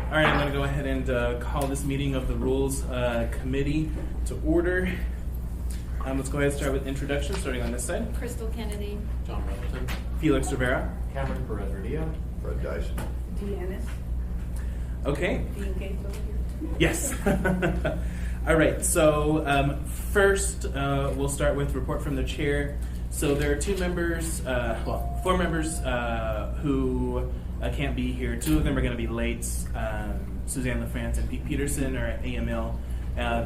All right, I'm going to go ahead and call this meeting of the Rules Committee to order. Let's go ahead and start with introductions, starting on this side. Crystal Kennedy. John Middleton. Felix Rivera. Cameron Perez-Rodillo. Fred Dyson. Deannis. Okay. Dean Gates over here. Yes. All right, so first we'll start with report from the chair. So there are four members who can't be here. Two of them are going to be late. Suzanne LaFrance and Pete Peterson are at AML.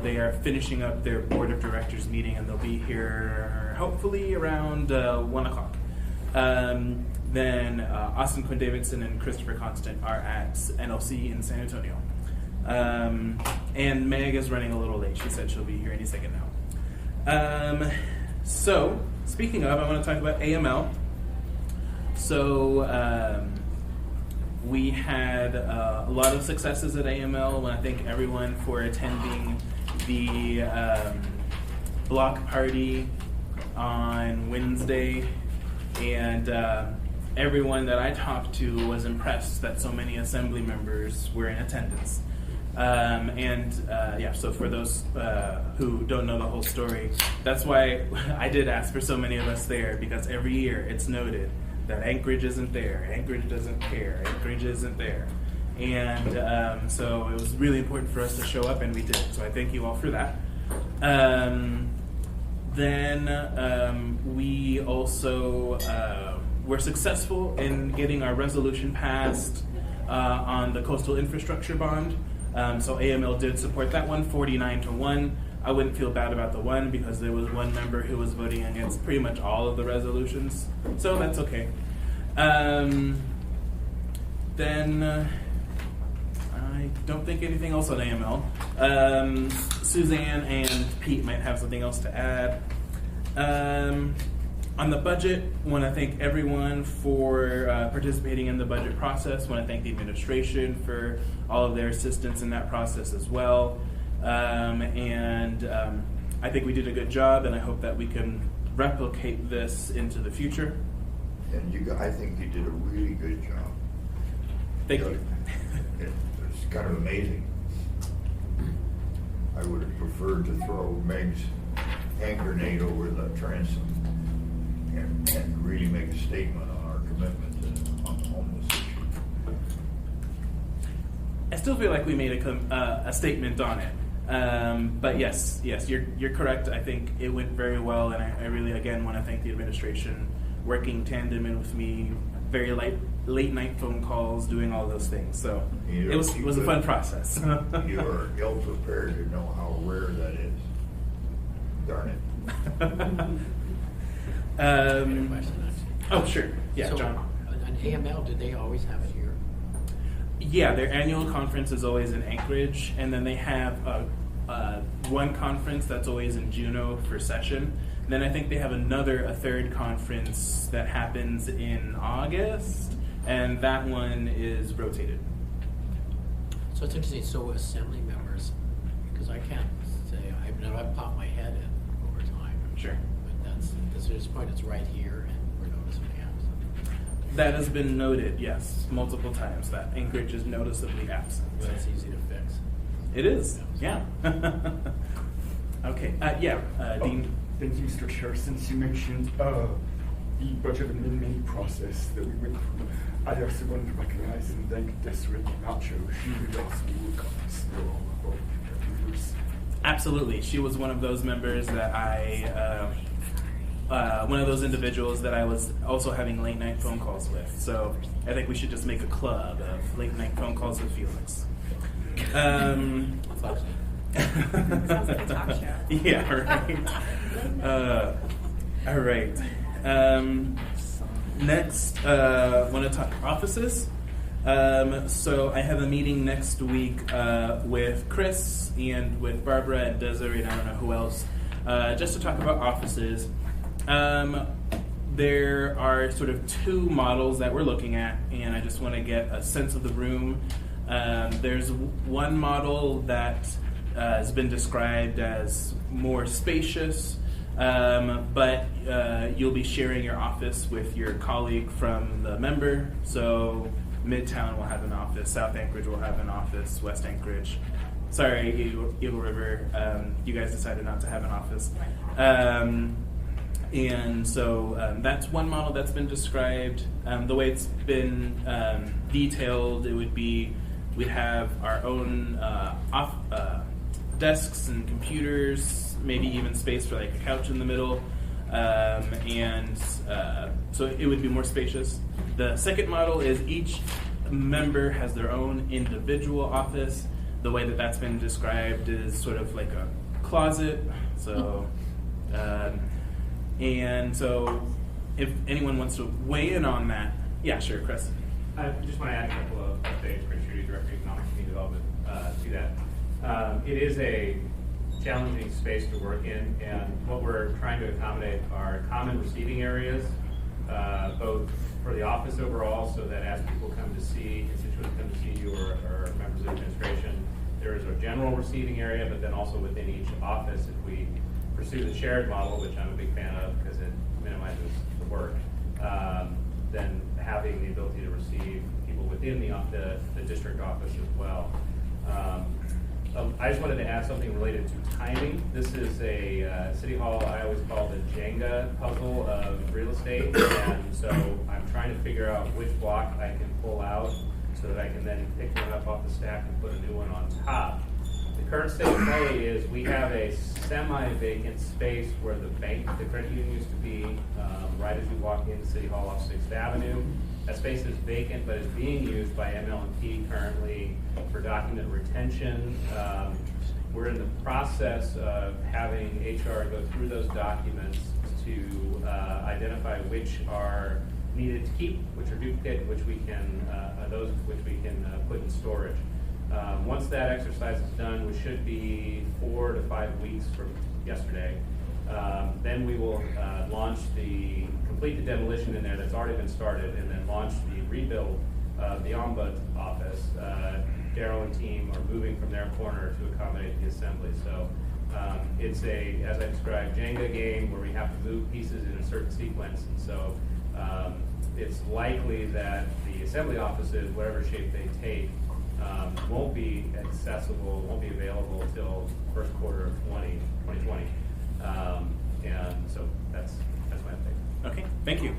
They are finishing up their board of directors meeting, and they'll be here hopefully around 1 o'clock. Then Austin Quinn Davidson and Christopher Constant are at NLC in San Antonio. And Meg is running a little late. She said she'll be here any second now. So, speaking of, I want to talk about AML. So, we had a lot of successes at AML. I want to thank everyone for attending the block party on Wednesday. And everyone that I talked to was impressed that so many assembly members were in attendance. So for those who don't know the whole story, that's why I did ask for so many of us there, because every year it's noted that Anchorage isn't there, Anchorage doesn't care, Anchorage isn't there. And so it was really important for us to show up, and we did. So I thank you all for that. Then we also were successful in getting our resolution passed on the coastal infrastructure bond. So AML did support that one, 49-1. I wouldn't feel bad about the one because there was one member who was voting against pretty much all of the resolutions. So that's okay. Then I don't think anything else on AML. Suzanne and Pete might have something else to add. On the budget, I want to thank everyone for participating in the budget process. I want to thank the administration for all of their assistance in that process as well. I think we did a good job, and I hope that we can replicate this into the future. And I think you did a really good job. Thank you. It's kind of amazing. I would have preferred to throw Meg's hand grenade over the transom and really make a statement on our commitment on the homeless issue. I still feel like we made a statement on it. But yes, you're correct. I think it went very well, and I really, again, want to thank the administration working tandem in with me, very late night phone calls, doing all those things. So it was a fun process. You are ill prepared to know how rare that is. Darn it. Oh, sure. Yeah, so, John. An AML, did they always have it here? Yeah, their annual conference is always in Anchorage, and then they have one conference that's always in Juneau for session. Then I think they have a third conference that happens in August, and that one is rotated. So it's interesting. So assembly members, because I can't say I've popped my head in over time. Sure. But that's this point. It's right here, and we're noticing absent. That has been noted, yes, multiple times, that Anchorage is noticeably absent. But it's easy to fix. It is, yeah. Okay, Dean. Thank you, Mr. Chair. Since you mentioned the budget amendment process that we went through, I also wanted to recognize and thank Desiree Nacho. She really also worked on this for years. Absolutely. She was one of those members that one of those individuals that I was also having late night phone calls with. So I think we should just make a club of late night phone calls with Felix. Sounds like a talk show. Yeah, right. All right. Next, I want to talk offices. So I have a meeting next week with Chris and with Barbara and Desiree and I don't know who else, just to talk about offices. There are sort of two models that we're looking at, and I just want to get a sense of the room. There's one model that has been described as more spacious, but you'll be sharing your office with your colleague from the member. So Midtown will have an office, South Anchorage will have an office, West Anchorage. Sorry, Eagle River, you guys decided not to have an office. And so that's one model that's been described. The way it's been detailed, it would be we'd have our own desks and computers, maybe even space for like a couch in the middle. So it would be more spacious. The second model is each member has their own individual office. The way that that's been described is sort of like a closet. So, and so if anyone wants to weigh in on that, yeah, sure, Chris. I just want to add a couple of updates, Chris Judy, Director of Economic Community Development, to that. It is a challenging space to work in, and what we're trying to accommodate are common receiving areas, both for the office overall, so that as people come to see, constituents come to see you or members of administration, there is a general receiving area, but then also within each office, if we pursue the shared model, which I'm a big fan of because it minimizes the work, then having the ability to receive people within the district office as well. I just wanted to add something related to timing. This is a City Hall, I always call the Jenga puzzle of real estate, and so I'm trying to figure out which block I can pull out so that I can then pick one up off the stack and put a new one on top. The current state of play is we have a semi-vacant space where the bank, the credit union used to be, right as you walk into City Hall off 6th Avenue. That space is vacant, but is being used by ML&P currently for document retention. We're in the process of having HR go through those documents to identify which are needed to keep, which are duplicate, which we can put in storage. Once that exercise is done, which should be 4 to 5 weeks from yesterday, then we will complete the demolition in there that's already been started, and then launch the rebuild of the Ombuds office. Daryl and team are moving from their corner to accommodate the assembly. So it's a, as I described, Jenga game where we have to move pieces in a certain sequence, and so it's likely that the assembly offices, whatever shape they take, won't be accessible, won't be available till first quarter of 2020. And so that's my update. Okay, thank you.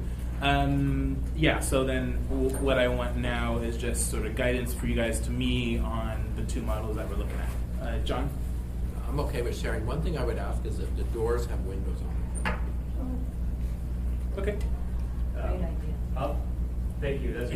Yeah, so then what I want now is just sort of guidance for you guys to me on the two models that we're looking at. John? I'm okay with sharing. One thing I would ask is if the doors have windows on them. Okay. Thank you. That's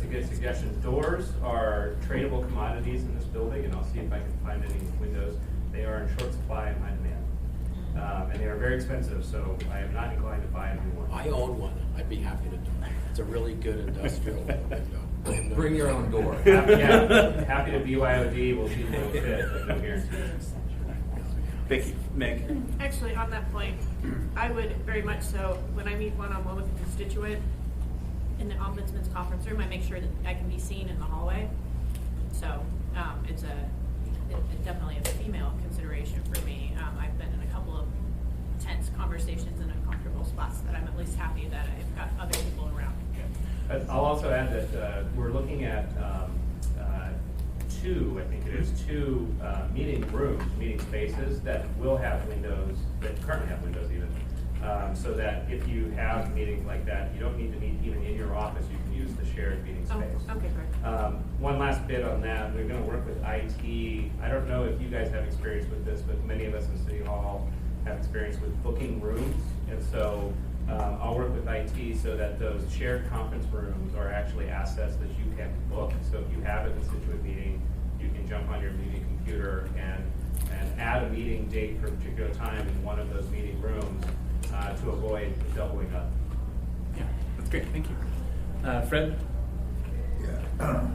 a good suggestion. Doors are tradable commodities in this building, and I'll see if I can find any windows. They are in short supply and high demand, and they are very expensive. So I am not inclined to buy a new one. I own one. I'd be happy to do it. It's a really good industrial window. Bring your own door. Happy to BYOD. We'll see if it'll fit, but no guarantee. Thank you. Meg? Actually, on that point, I would very much so, when I meet one-on-one with a constituent in the ombudsman's conference room, I make sure that I can be seen in the hallway. So it's definitely a female consideration for me. I've been in a couple of tense conversations in uncomfortable spots that I'm at least happy that I've got other people around. I'll also add that we're looking at two meeting rooms, meeting spaces that will have windows, that currently have windows even, so that if you have a meeting like that, you don't need to meet even in your office, you can use the shared meeting space. Oh, okay, great. One last bit on that, we're going to work with IT. I don't know if you guys have experience with this, but many of us in City Hall have experience with booking rooms, and so I'll work with IT so that those shared conference rooms are actually assets that you can book. So if you have a constituent meeting, you can jump on your meeting computer and add a meeting date for a particular time in one of those meeting rooms to avoid doubling up. Yeah, that's great. Thank you. Fred? Yeah.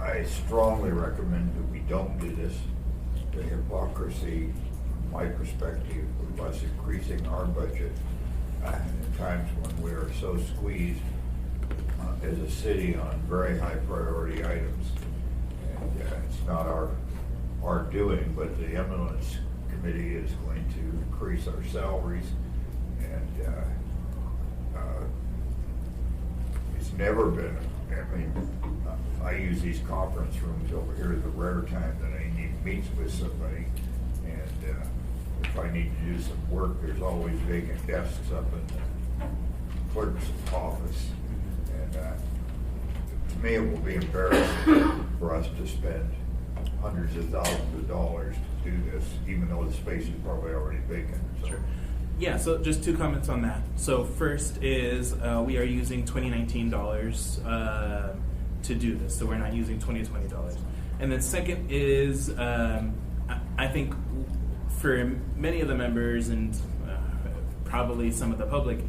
I strongly recommend that we don't do this. The hypocrisy, from my perspective, of us increasing our budget in times when we are so squeezed as a city on very high priority items. And it's not our doing, but the eminence committee is going to increase our salaries, and it's never been, I mean, I use these conference rooms over here at the rare time that I need to meet with somebody. And if I need to do some work, there's always vacant desks up in the clerk's office. And to me, it will be embarrassing for us to spend hundreds of thousands of dollars to do this, even though the space is probably already vacant. So. Sure. Yeah, so just 2 comments on that. So first is we are using 2019 dollars to do this, so we're not using 2020 dollars. And then second is I think for many of the members and probably some of the public,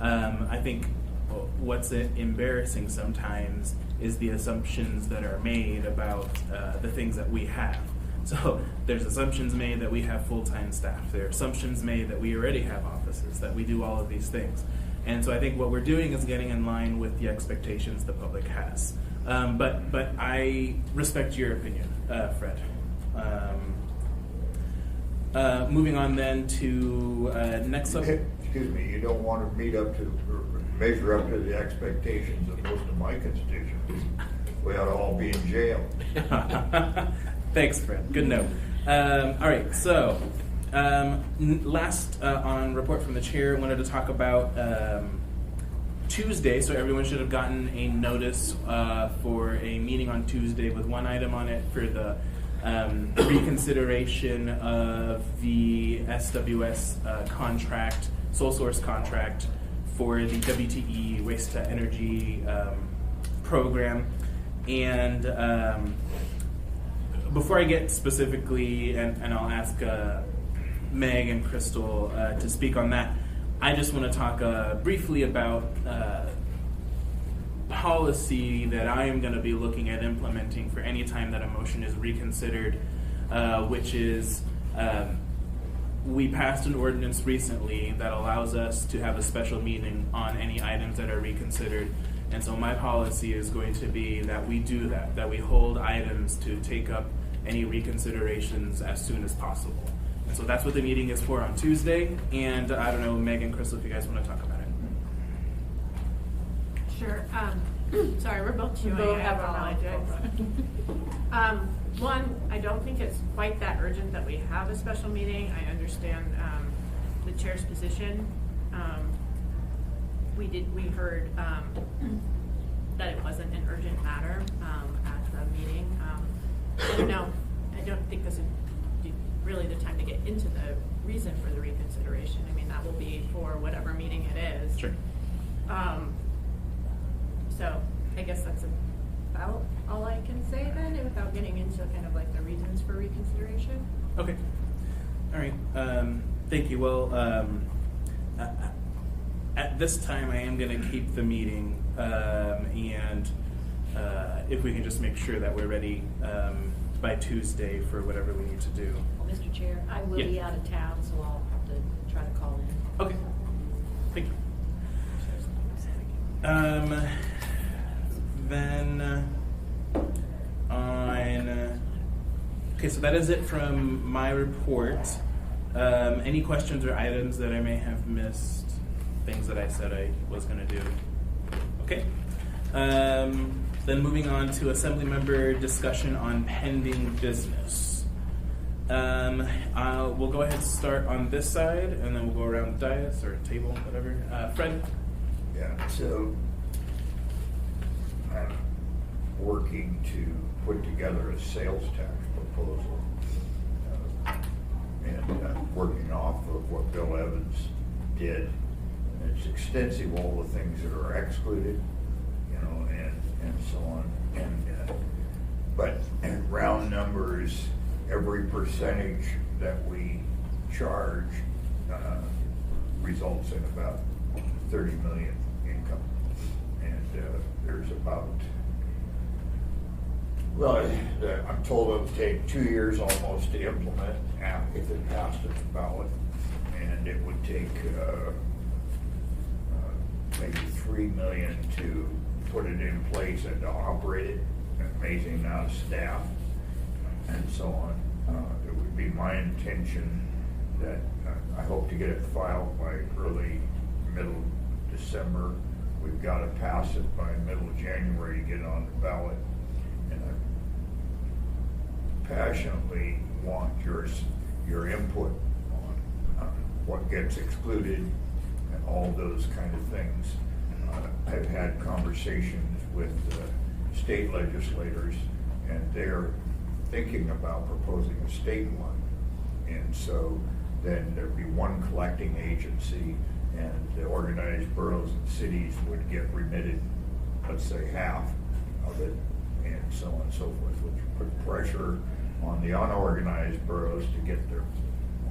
I think what's embarrassing sometimes is the assumptions that are made about the things that we have. So there's assumptions made that we have full-time staff. There are assumptions made that we already have offices, that we do all of these things. And so I think what we're doing is getting in line with the expectations the public has. But I respect your opinion, Fred. Moving on then to next subject. Excuse me, you don't want to measure up to the expectations of most of my constituents. We ought to all be in jail. Thanks, Fred. Good note. All right, so last on report from the chair, I wanted to talk about Tuesday. So everyone should have gotten a notice for a meeting on Tuesday with one item on it for the reconsideration of the SWS contract, sole source contract for the WTE waste to energy program. And before I get specifically, and I'll ask Meg and Crystal to speak on that, I just want to talk briefly about policy that I am going to be looking at implementing for any time that a motion is reconsidered, which is we passed an ordinance recently that allows us to have a special meeting on any items that are reconsidered. And so my policy is going to be that we do that we hold items to take up any reconsiderations as soon as possible. And so that's what the meeting is for on Tuesday. And I don't know, Meg and Crystal, if you guys want to talk about it. Sure. Sorry, we're both chewing. I apologize. One, I don't think it's quite that urgent that we have a special meeting. I understand the chair's position. We heard that it wasn't an urgent matter at the meeting. I don't know. I don't think this would be really the time to get into the reason for the reconsideration. I mean, that will be for whatever meeting it is. Sure. So I guess that's about all I can say then, without getting into kind of like the reasons for reconsideration. Okay. All right. Thank you. Well, at this time, I am going to keep the meeting, and if we can just make sure that we're ready by Tuesday for whatever we need to do. Well, Mr. Chair, I will be out of town, so I'll have to try to call in. Okay. Thank you. Then on. Okay, so that is it from my report. Any questions or items that I may have missed? Things that I said I was going to do. Okay. Then moving on to assembly member discussion on pending business. We'll go ahead and start on this side, and then we'll go around the dais or table, whatever. Fred? Yeah, so I'm working to put together a sales tax proposal and working off of what Bill Evans did. And it's extensive, all the things that are excluded, and so on. But in round numbers, every percentage that we charge results in about 30 million income. And there's about, I'm told it'll take 2 years almost to implement if it passed at the ballot. And it would take maybe 3 million to put it in place and to operate it, an amazing amount of staff, and so on. It would be my intention that I hope to get it filed by early, middle December, we've got to pass it by middle of January to get it on the ballot. And I passionately want your input on what gets excluded and all those kind of things. I've had conversations with state legislators, and they're thinking about proposing a state one. And so then there'd be one collecting agency, and the organized boroughs and cities would get remitted, let's say, half of it, and so on and so forth, which put pressure on the unorganized boroughs to get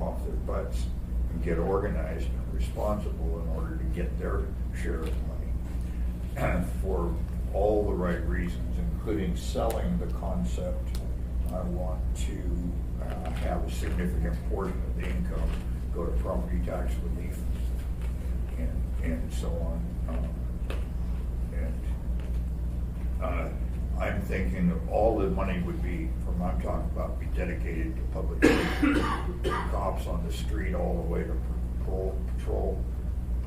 off their butts and get organized and responsible in order to get their share of money. And for all the right reasons, including selling the concept, I want to have a significant portion of the income go to property tax relief and so on. I'm thinking of all the money would be, from what I'm talking about, be dedicated to public safety, cops on the street, all the way to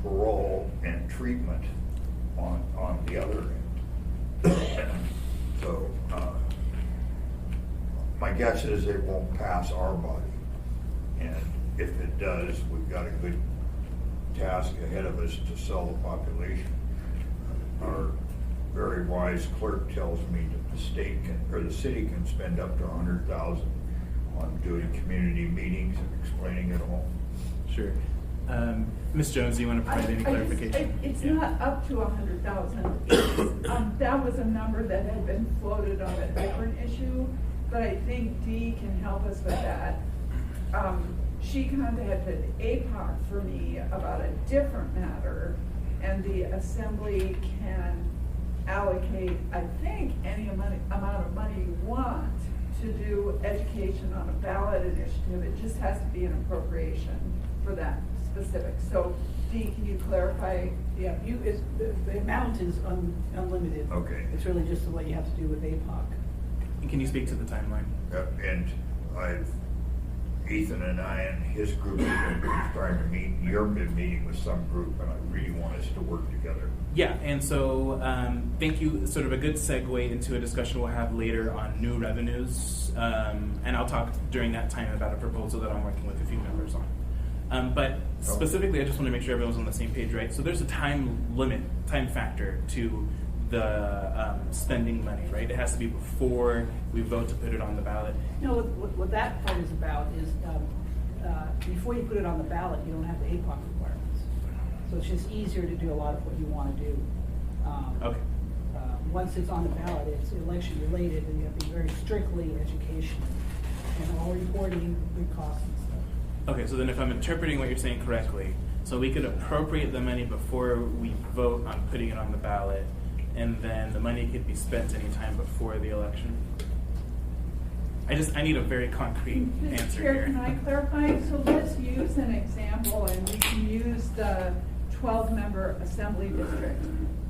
parole and treatment on the other end. So my guess is it won't pass our body, and if it does, we've got a good task ahead of us to sell the population. Our very wise clerk tells me that the state or the city can spend up to $100,000 on doing community meetings and explaining it all. Sure. Ms. Jones, do you want to provide any clarification? It's not up to 100,000. That was a number that had been floated on a different issue, but I think Dee can help us with that. She contacted APOC for me about a different matter, and the assembly can allocate, I think, any amount of money you want to do education on a ballot initiative. It just has to be an appropriation for that specific. So, Dee, can you clarify? Yeah, the amount is unlimited. Okay. It's really just what you have to do with APOC. And can you speak to the timeline? And Ethan and I and his group have been trying to meet. You've been meeting with some group, and I really want us to work together. Yeah, and so thank you. Sort of a good segue into a discussion we'll have later on new revenues, and I'll talk during that time about a proposal that I'm working with a few members on. But specifically, I just want to make sure everyone's on the same page, right? So there's a time factor to the spending money, right? It has to be before we vote to put it on the ballot. No, what that part is about is before you put it on the ballot, you don't have the APOC requirements. So it's just easier to do a lot of what you want to do. Okay. Once it's on the ballot, it's election related, and you have to be very strictly educational and all reporting, good costs and stuff. Okay, so then if I'm interpreting what you're saying correctly, so we could appropriate the money before we vote on putting it on the ballot, and then the money could be spent anytime before the election? I need a very concrete answer Chair, here. can I clarify? So let's use an example, and we can use the 12-member assembly district.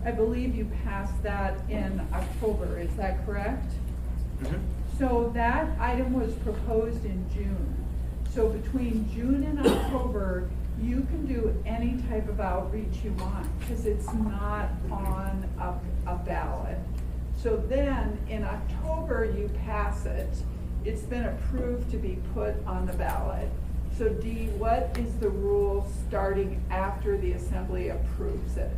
I believe you passed that in October, is that correct? Mm-hmm. So that item was proposed in June. So between June and October, you can do any type of outreach you want, because it's not on a ballot. So then, in October, you pass it. It's been approved to be put on the ballot. So Dee, what is the rule starting after the assembly approves it?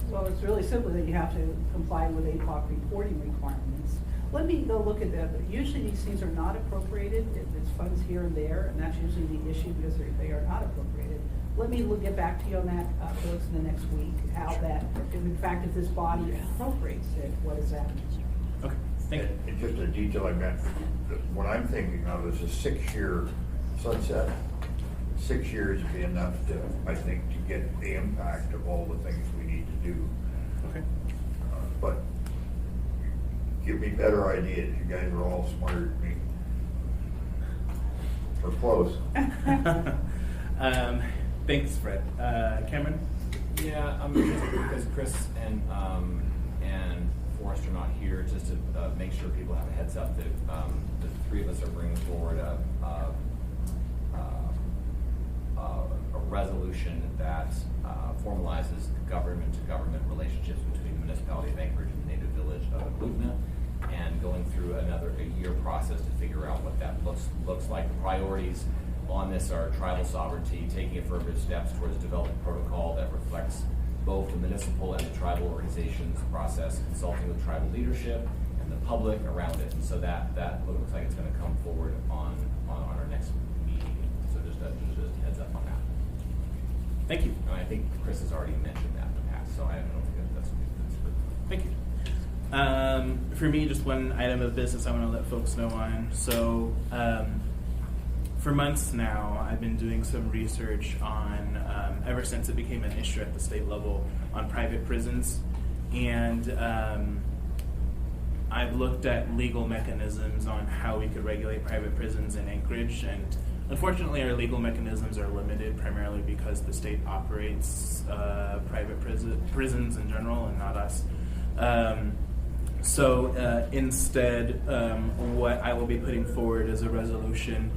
Well, it's really simple that you have to comply with APOC reporting requirements. Let me go look at that. Usually these things are not appropriated. It's funds here and there, and that's usually the issue because they are not appropriated. Let me get back to you on that, Felix, in the next week, how that, in fact, if this body appropriates it, what does that mean? Okay, thank you. And just a detail I meant, what I'm thinking of is a 6-year sunset. 6 years would be enough to, I think, to get the impact of all the things we need to do. Okay. But give me better ideas. You guys are all smarter than me. Or close. Thanks, Fred. Cameron? Yeah, because Chris and Forrest are not here, just to make sure people have a heads up that the three of us are bringing forward a a resolution that formalizes government-to-government relationships between the municipality of Anchorage and the native village of Aglutina, and going through a year process to figure out what that looks like. The priorities on this are tribal sovereignty, taking affirmative steps towards developing protocol that reflects both the municipal and the tribal organizations process, consulting with tribal leadership and the public around it. And so that looks like it's going to come forward on our next meeting. So just a heads up on that. Thank you. And I think Chris has already mentioned that in the past, so I don't think that's good. Thank you. For me, just one item of business I want to let folks know on. So for months now, I've been doing some research on, ever since it became an issue at the state level, on private prisons. And I've looked at legal mechanisms on how we could regulate private prisons in Anchorage. And unfortunately, our legal mechanisms are limited primarily because the state operates private prisons in general and not us. So instead, what I will be putting forward is a resolution,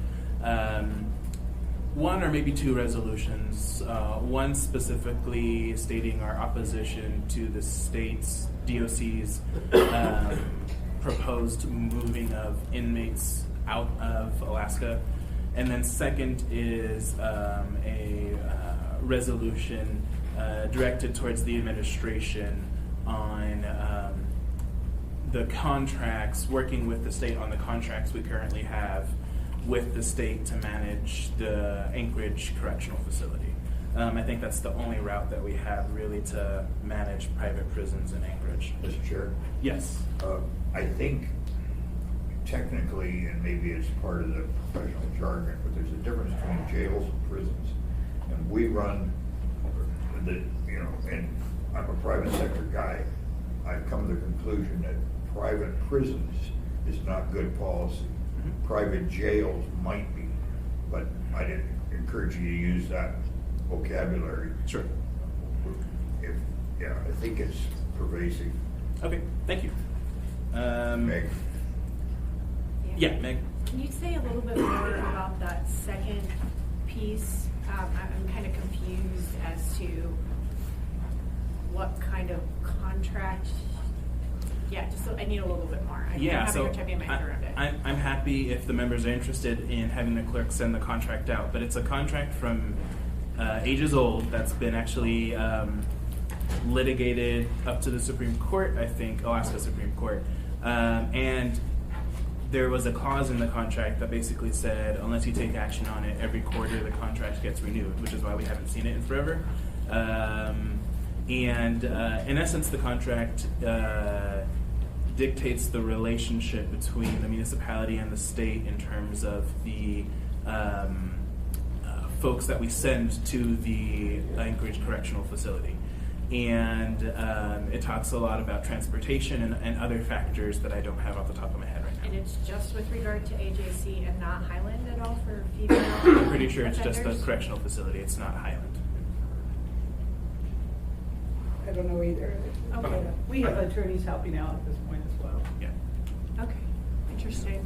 one or maybe two resolutions, one specifically stating our opposition to the state's DOC's proposed moving of inmates out of Alaska. And then second is a resolution directed towards the administration on the contracts, working with the state on the contracts we currently have with the state to manage the Anchorage Correctional Facility. I think that's the only route that we have really to manage private prisons in Anchorage. Mr. Chair? Yes. I think technically, and maybe it's part of the professional jargon, but there's a difference between jails and prisons. And we run and I'm a private sector guy. I've come to the conclusion that private prisons is not good policy. Mm-hmm. Private jails might be, but I didn't encourage you to use that vocabulary. Sure. I think it's pervasive. Okay, thank you. Meg? Yeah, Meg. Can you say a little bit more about that second piece? I'm kind of confused as to what kind of contract. Yeah, just I need a little bit more. I'm having a time my head around it. I'm happy if the members are interested in having the clerk send the contract out, but it's a contract from ages old that's been actually litigated up to the Supreme Court, I think, Alaska Supreme Court. And there was a clause in the contract that basically said, unless you take action on it, every quarter the contract gets renewed, which is why we haven't seen it in forever. And in essence, the contract dictates the relationship between the municipality and the state in terms of the folks that we send to the Anchorage Correctional Facility. And it talks a lot about transportation and other factors that I don't have off the top of my head right now. And it's just with regard to AJC and not Highland at all for female I'm pretty sure it's just the offenders? correctional facility, it's not Highland. I don't know either. Okay. We have attorneys helping out at this point as well. Yeah. Okay, interesting.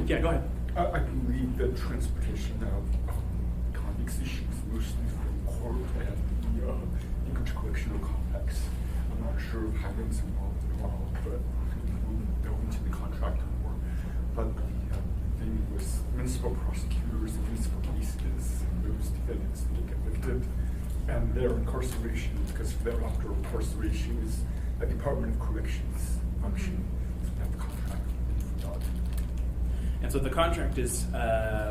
Yeah, go ahead. I believe that transportation of convicts issues mostly from court and the Anchorage Correctional Complex. I'm not sure if Highland's involved at all, but we'll delve into the contract more. But the thing was municipal prosecutors and municipal cases and those defendants that get convicted and their incarceration, because thereafter incarceration is a Department of Corrections function. So we have the contract for that. And so the contract is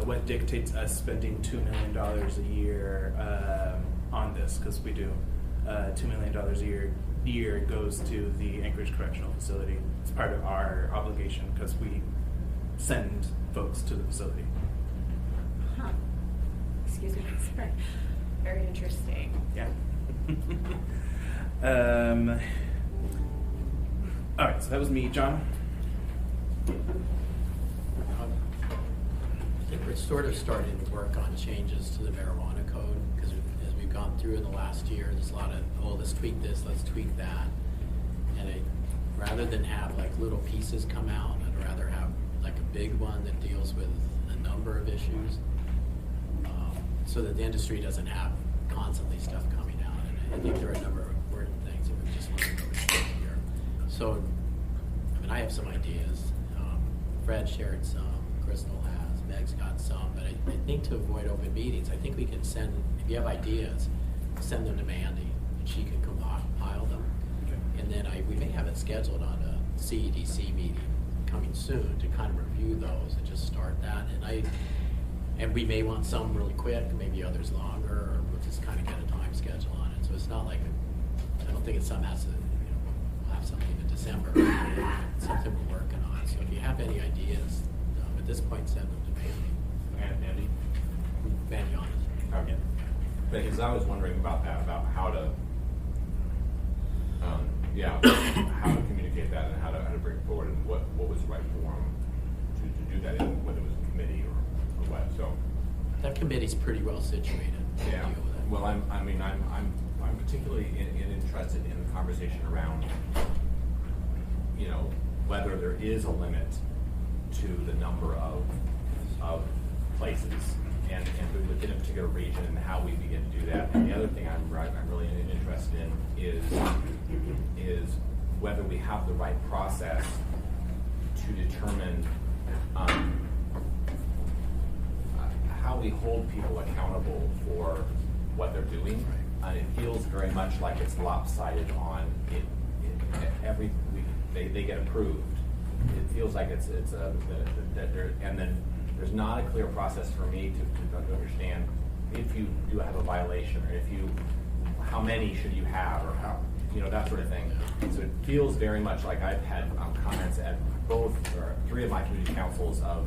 what dictates us spending $2 million a year on this, because we do $2 million a year goes to the Anchorage Correctional Facility. It's part of our obligation because we send folks to the facility. Huh. Excuse me, sorry. Very interesting. Yeah. All right, so that was me. John? I think we're sort of starting to work on changes to the marijuana code because as we've gone through in the last year, there's a lot of, oh, let's tweak this, let's tweak that. And rather than have like little pieces come out, I'd rather have like a big one that deals with a number of issues. so that the industry doesn't have constantly stuff coming out. And I think there are a number of important things that we just want to go here. So, I mean, I have some ideas. Fred shared some, Crystal has, Meg's got some, but I think to avoid open meetings, I think we can send, if you have ideas, send them to Mandy, and she can compile them. And then we may have it scheduled on a CEDC meeting coming soon to kind of review those and just start that. And we may want some really quick, maybe others longer, or we'll just kind of get a time schedule on it. So it's not like, I don't think it's some has to, we'll have something in December. It's something we're working on. So if you have any ideas, at this point, send them to Mandy. Andy? Mandy on it. Okay. Because I was wondering about that, about how to, how to communicate that and how to bring it forward, and what was the right forum to do that in, whether it was a committee or what. So that committee's pretty well situated to yeah. deal with it. Well, I'm particularly interested in the conversation around, whether there is a limit to the number of places and within a particular region and how we begin to do that. And the other thing I'm really interested in is whether we have the right process to determine how we hold people accountable for what they're doing. It feels very much like it's lopsided on it. Every week they get approved. It feels like it's and then there's not a clear process for me to understand if you do have a violation, or how many should you have, or how, that sort of thing. So it feels very much like I've had comments at both or three of my community councils of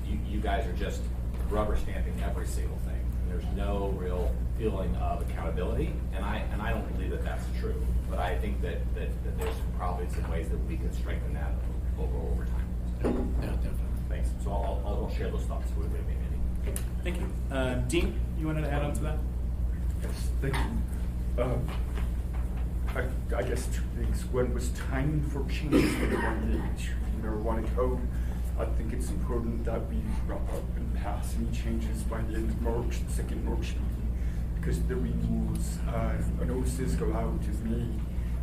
you guys are just rubber stamping every single thing. There's no real feeling of accountability, and I don't believe that that's true. But I think that there's probably some ways that we could strengthen that over time. Yeah, definitely. Thanks. So I'll share those thoughts with Mandy. Thank you. Dean, you wanted to add on to that? Yes, thank you. I guess two things. One was timing for changes for the marijuana code. I think it's important that we wrap up and pass any changes by the end of March, the second March meeting, because the renewals, notices go out in May.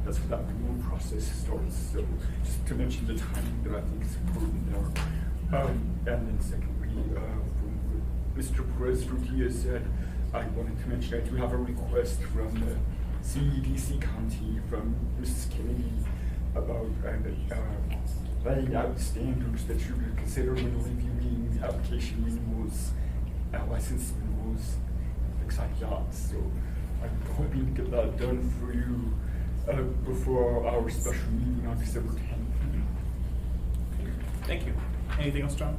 That's when that renewal process starts. So just to mention the timing that I think is important there. And then secondly, from what Mr. Perez-Frutia said, I wanted to mention I do have a request from the CEDC County from Mrs. Kennedy about laying out standards that you would consider when reviewing application renewals, license renewals, things like that. So I'm hoping to get that done for you before our special meeting on December 10th. Thank you. Anything else, John?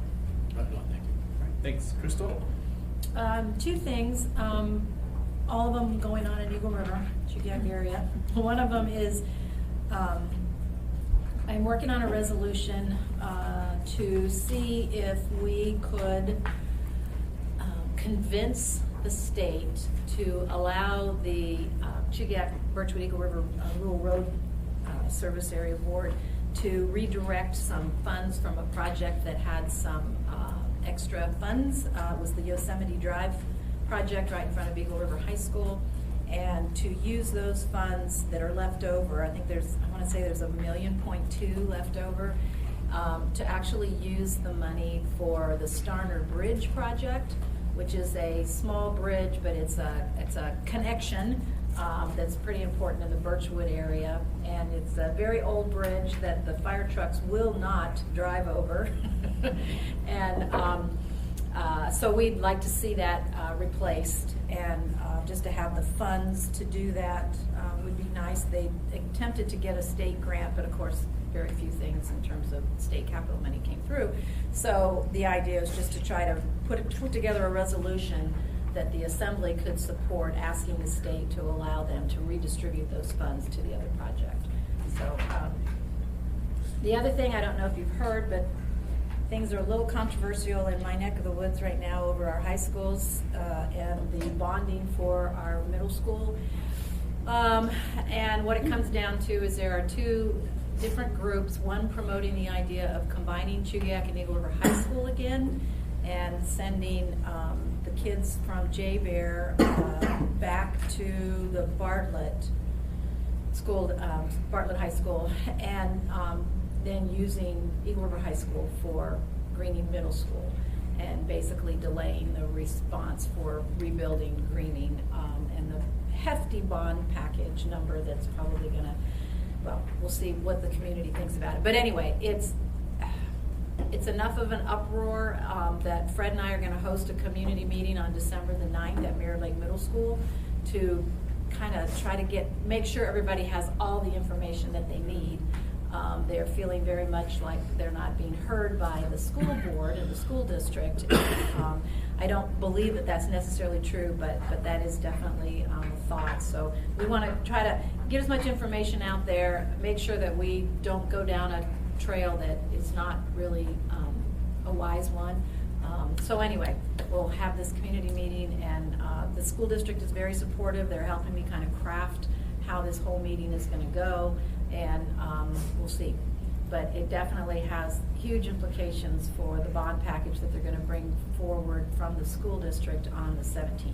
No, thank you. All right, thanks. Crystal? Two things, all of them going on in Eagle River, Chugiak area. One of them is I'm working on a resolution to see if we could convince the state to allow the Chugiak Birchwood Eagle River Rural Road Service Area Board to redirect some funds from a project that had some extra funds. It was the Yosemite Drive project right in front of Eagle River High School, and to use those funds that are left over, I think I want to say there's $1.2 million left over, to actually use the money for the Starner Bridge project, which is a small bridge, but it's a connection that's pretty important in the Birchwood area, and it's a very old bridge that the fire trucks will not drive over. And so we'd like to see that replaced, and just to have the funds to do that would be nice. They attempted to get a state grant, but of course very few things in terms of state capital money came through. So the idea is just to try to put together a resolution that the Assembly could support, asking the state to allow them to redistribute those funds to the other project. So the other thing, I don't know if you've heard, but things are a little controversial in my neck of the woods right now over our high schools and the bonding for our middle school. And what it comes down to is there are two different groups, one promoting the idea of combining Chugiak and Eagle River High School again, and sending the kids from J-Bear back to the Bartlett School, Bartlett High School, and then using Eagle River High School for Greening Middle School, and basically delaying the response for rebuilding Greening, and the hefty bond package number that's probably gonna, well, we'll see what the community thinks about it. But anyway, it's enough of an uproar that Fred and I are gonna host a community meeting on December the 9th at Mirror Lake Middle School to kind of try to make sure everybody has all the information that they need. They're feeling very much like they're not being heard by the school board and the school district. I don't believe that that's necessarily true, but that is definitely a thought. So we want to try to get as much information out there, make sure that we don't go down a trail that is not really a wise one. So anyway, we'll have this community meeting, and the school district is very supportive. They're helping me kind of craft how this whole meeting is going to go, and we'll see. But it definitely has huge implications for the bond package that they're going to bring forward from the school district on the 17th,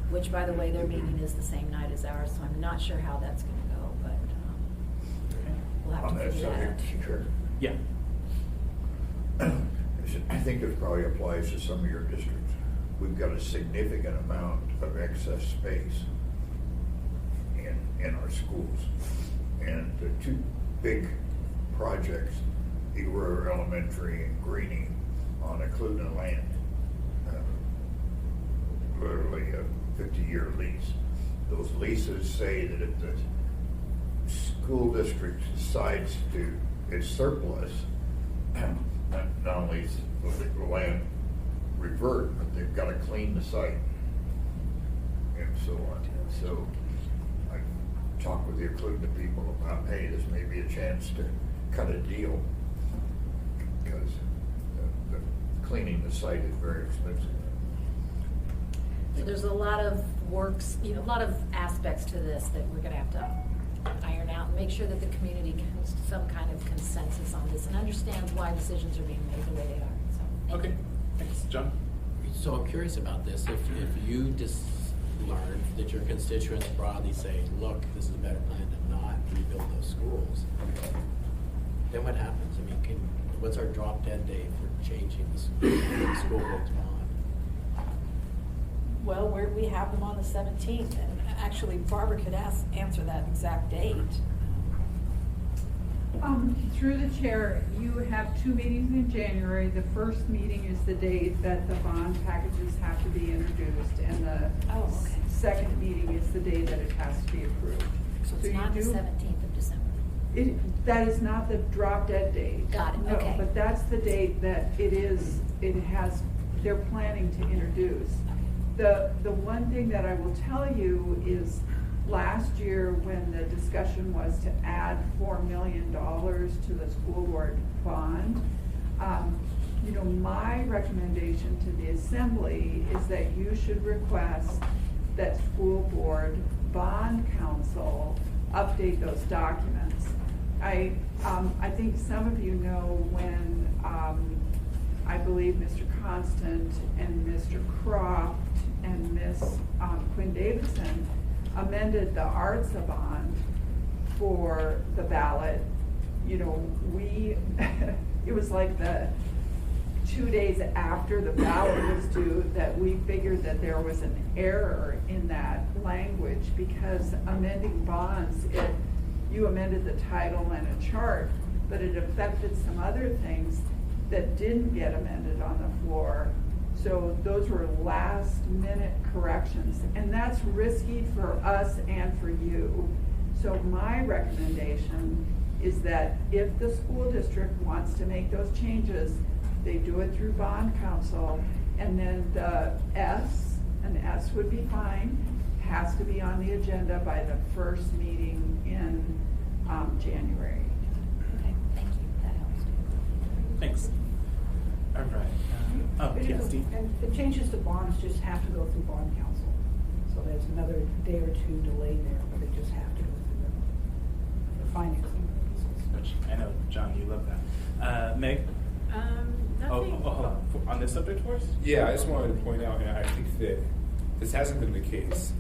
which, by the way, their meeting is the same night as ours, so I'm not sure how that's going to go, but we'll have On to that figure that out. subject, Chair, Yeah. I think this probably applies to some of your districts. We've got a significant amount of excess space in our schools. And the two big projects, Eagle River Elementary and Greening, on Okludna land, literally a 50-year lease. Those leases say that if the school district decides to, it's surplus, not only will the land revert, but they've got to clean the site and so on. So I talked with the Okludna people about, hey, this may be a chance to cut a deal, because the cleaning the site is very expensive. So there's a lot of works, a lot of aspects to this that we're gonna have to iron out and make sure that the community comes to some kind of consensus on this and understands why decisions are being made the way they are, so. thank Okay, you. thanks. John? So I'm curious about this. If you just learned that your constituents broadly say, look, this is a better plan to not rebuild those schools, then what happens? I mean, what's our drop dead date for changing the school board's bond? Well, we have them on the 17th, and actually Barbara could answer that exact date. Through the chair, you have two meetings in January. The first meeting is the date that the bond packages have to be introduced, and the Oh, okay. second meeting is the day that it has to be approved. So it's you not the do- 17th of December. That is not the drop dead date. Got it, No, okay. but that's the date that they're planning to introduce. The one thing that I will tell you is, last year when the discussion was to add $4 million to the school board bond, my recommendation to the assembly is that you should request that school board bond council update those documents. I think some of you know when I believe Mr. Constant and Mr. Croft and Miss Quinn Davidson amended the ARTSA bond for the ballot. It was like the 2 days after the ballot was due that we figured that there was an error in that language, because amending bonds, you amended the title and a chart, but it affected some other things that didn't get amended on the floor. So those were last minute corrections, and that's risky for us and for you. So my recommendation is that if the school district wants to make those changes, they do it through bond council, and then the an S would be fine, has to be on the agenda by the first meeting in January. Okay, thank you, that helps too. Thanks. All right. It Yeah, is- Steve? And the changes to bonds just have to go through bond council. So there's another day or two delay there, but they just have to go through the financing pieces. Which I know, John, you love that. Meg? Nothing. Hold on. on this subject for us? Yeah, I just wanted to point out, and I think that this hasn't been the case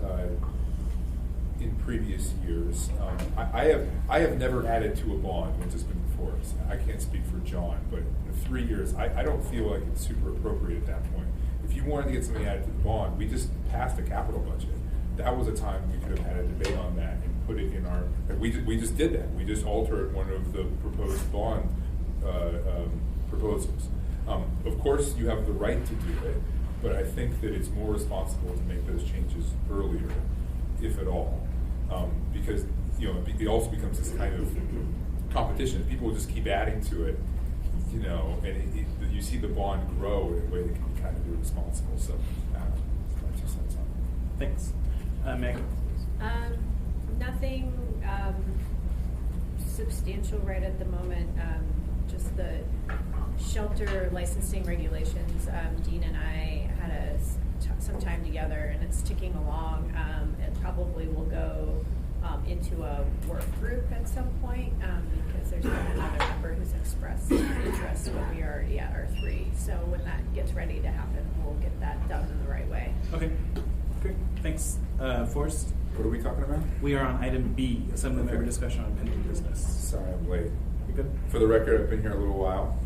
in previous years. I have never added to a bond once it's been before us. I can't speak for John, but in 3 years, I don't feel like it's super appropriate at that point. If you wanted to get something added to the bond, we just passed a capital budget. That was a time we could have had a debate on that and put it in our. We just did that. We just altered one of the proposed bond proposals. Of course, you have the right to do it, but I think that it's more responsible to make those changes earlier, if at all, because it also becomes this kind of competition. People will just keep adding to it, and you see the bond grow in a way that can be kind of irresponsible. So, that's just on it. Thanks. Meg? Nothing substantial right at the moment. Just the shelter licensing regulations. Dean and I had some time together, and it's ticking along. It probably will go into a work group at some point because there's been another member who's expressed interest, but we are already at our 3. So when that gets ready to happen, we'll get that done in the right way. Okay, great. Thanks. Forrest? What are we talking about? We are on item B, Assembly Member discussion on pending business. Sorry, I'm late. You good? For the record, I've been here a little while,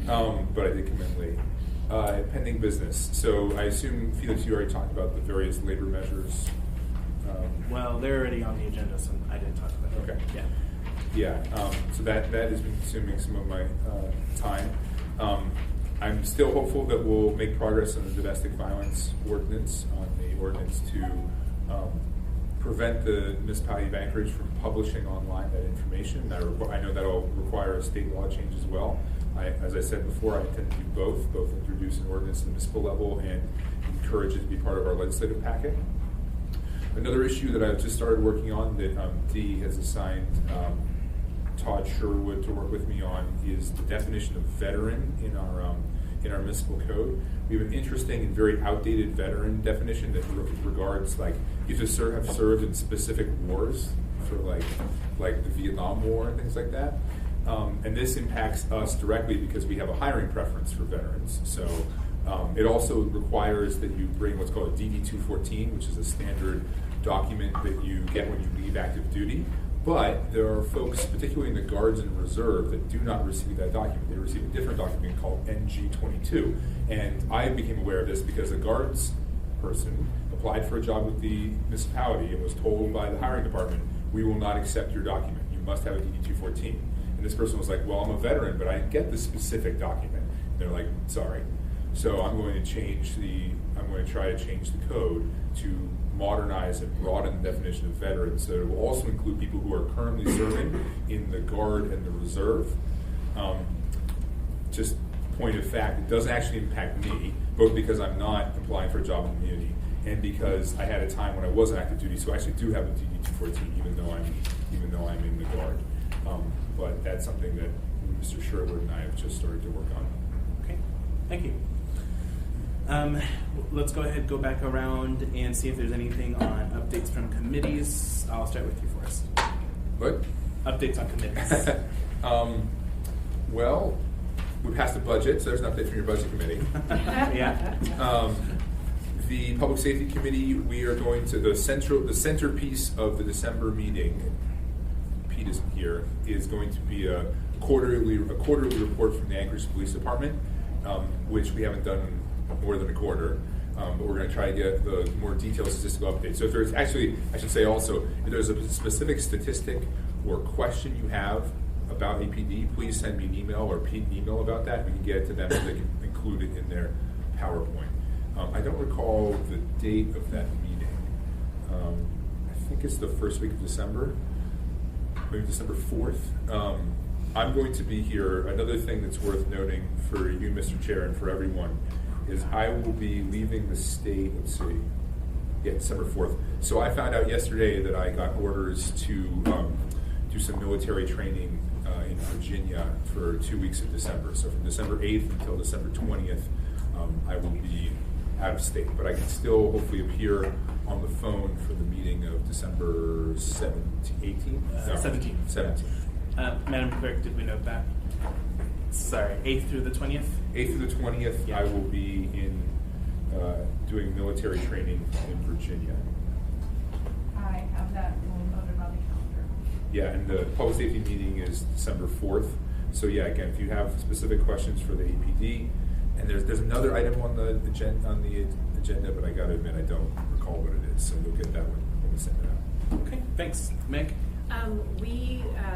but I did come in late. Pending business. So I assume, Felix, you already talked about the various labor measures. Well, they're already on the agenda, so I didn't talk about it. Okay. Yeah. Yeah. So that has been consuming some of my time. I'm still hopeful that we'll make progress on the domestic violence ordinance, on the ordinance to prevent the municipality of Anchorage from publishing online that information. I know that'll require a state law change as well. As I said before, I intend to do both introduce an ordinance at the municipal level and encourage it to be part of our legislative packet. Another issue that I've just started working on that Dee has assigned Todd Sherwood to work with me on is the definition of veteran in our municipal code. We have an interesting and very outdated veteran definition that regards like you have to have served in specific wars for like the Vietnam War and things like that. And this impacts us directly because we have a hiring preference for veterans. So it also requires that you bring what's called a DD-214, which is a standard document that you get when you leave active duty. But there are folks, particularly in the Guards and Reserve, that do not receive that document. They receive a different document called NG-22. And I became aware of this because a Guards person applied for a job with the municipality and was told by the hiring department, we will not accept your document. You must have a DD-214. And this person was like, well, I'm a veteran, but I didn't get the specific document. And they're like, sorry. So I'm going to try to change the code to modernize and broaden the definition of veterans so that it will also include people who are currently serving in the Guard and the Reserve. Just point of fact, it doesn't actually impact me, both because I'm not applying for a job in the community and because I had a time when I was on active duty, so I actually do have a DD-214 even though I'm in the Guard. But that's something that Mr. Sherwood and I have just started to work on. Okay, thank you. Let's go ahead, go back around and see if there's anything on updates from committees. I'll start with you, Forrest. What? Updates on committees. Well, we passed the budget, so there's an update from your budget committee. Yeah. The Public Safety Committee, we are going to the centerpiece of the December meeting. Pete isn't here. Is going to be a quarterly report from the Anchorage Police Department, which we haven't done more than a quarter. But we're going to try to get the more detailed statistical updates. So if there's actually, I should say also, if there's a specific statistic or question you have about APD, please send me an email or Pete an email about that. We can get it to them so they can include it in their PowerPoint. I don't recall the date of that meeting. I think it's the first week of December, maybe December 4th. I'm going to be here. Another thing that's worth noting for you, Mr. Chair, and for everyone, is I will be leaving the state, December 4th. So I found out yesterday that I got orders to do some military training in Virginia for 2 weeks of December. So from December 8th until December 20th, I will be out of state. But I can still hopefully appear on the phone for the meeting of December 17th? 17th. 17th. Madam Clerk, did we note that? sorry, 8th through the 20th? 8th through the 20th, Yeah. I will be in doing military training in Virginia. I have that noted on the calendar. Yeah, and the public safety meeting is December 4th. So yeah, again, if you have specific questions for the APD, and there's another item on the agenda, but I gotta admit I don't recall what it is. So you'll get that when we send it out. Okay, thanks. Meg?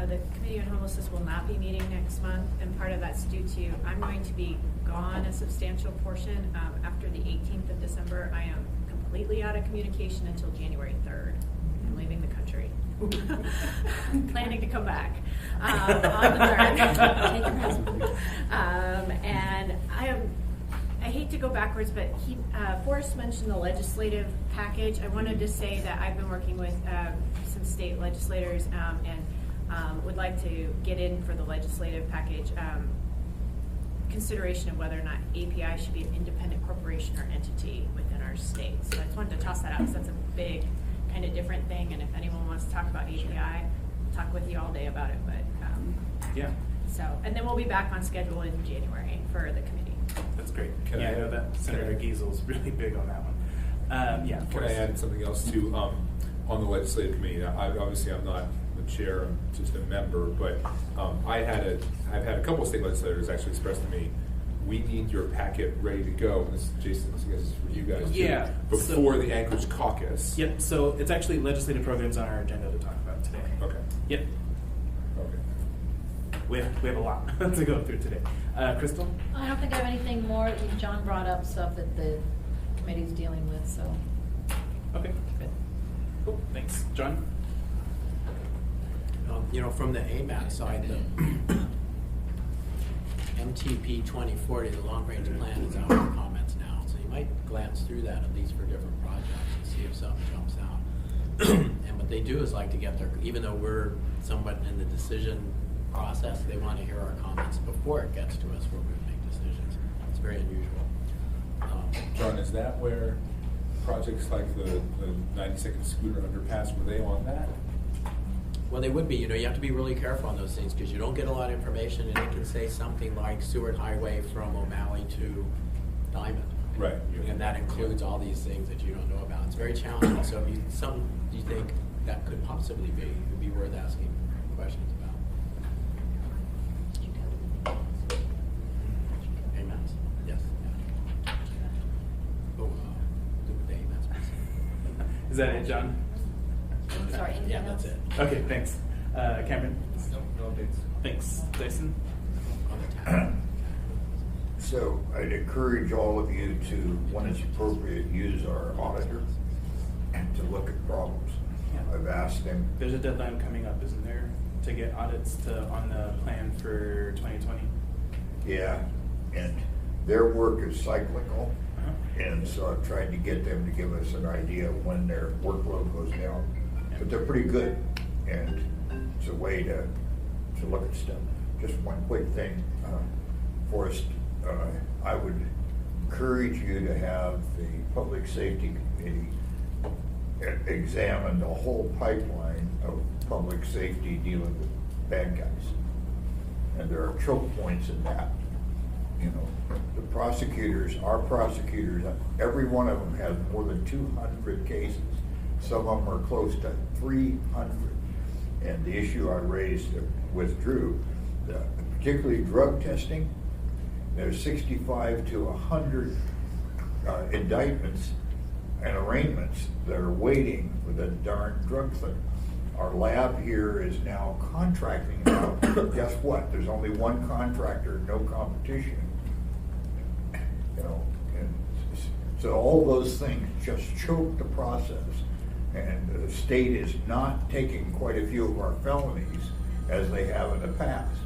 The Committee on Homelessness will not be meeting next month, and part of that's due to, I'm going to be gone a substantial portion. After the 18th of December, I am completely out of communication until January 3rd. I'm leaving the country. Planning to come back on the 3rd. Take your rest. And I hate to go backwards, but Forrest mentioned the legislative package. I wanted to say that I've been working with some state legislators and would like to get in for the legislative package consideration of whether or not API should be an independent corporation or entity within our state. So I just wanted to toss that out because that's a big kind of different thing. And if anyone wants to talk about API, I'll talk with you all day about it. But Yeah. so, and then we'll be back on schedule in January for the committee. That's great. Can I I- know that Senator Giesel's really big on that one. Yeah. Can I add something else too? On the legislative committee, now, obviously I'm not the chair, I'm just a member, but I've had a couple of state legislators actually express to me, we need your packet ready to go. And this, Jason, this is for you guys too. Yeah, Before the Anchorage caucus. Yep, so it's actually legislative programs on our agenda to talk about today. Okay. Yep, Okay. we have a lot to go through today. Crystal? I don't think I have anything more. John brought up stuff that the committee's dealing with, so. Okay, Good. cool, thanks. John? From the AMAC side, the MTP 2040, the long-range plan is out for comments now. So you might glance through that at least for different projects and see if something jumps out. And what they do is like to get their, even though we're somewhat in the decision process, they want to hear our comments before it gets to us where we make decisions. It's very unusual. John, is that where projects like the 92nd Scooter Underpass, were they on that? Well, they would be. You have to be really careful on those things because you don't get a lot of information, and it can say something like Seward Highway from O'Malley to Diamond. Right. And that includes all these things that you don't know about. It's very challenging. So if you think that could possibly be, it would be worth asking questions about. AMATs? Yes. Yeah. Oh, the AMATs. Is that it, John? Sorry, anything Yeah, that's else? it. Okay, thanks. Cameron? No updates. Thanks. Jason? On the tab. So I'd encourage all of you to, when it's appropriate, use our auditor to look at problems. Yeah. I've asked him, There's a deadline coming up, isn't there, to get audits on the plan for 2020? yeah, and their work is cyclical. Uh-huh. And so I've tried to get them to give us an idea of when their workload goes down. But they're pretty good, and it's a way to look at stuff. Just one quick thing, Forrest, I would encourage you to have the Public Safety Committee examine the whole pipeline of public safety dealing with bad guys. And there are choke points in that. The prosecutors, our prosecutors, every one of them has more than 200 cases. Some of them are close to 300. And the issue I raised with Drew, particularly drug testing, there's 65 to 100 indictments and arraignments that are waiting for the darn drug thing. Our lab here is now contracting out. Guess what? There's only one contractor, no competition. And so all those things just choke the process. And the state is not taking quite a few of our felonies as they have in the past.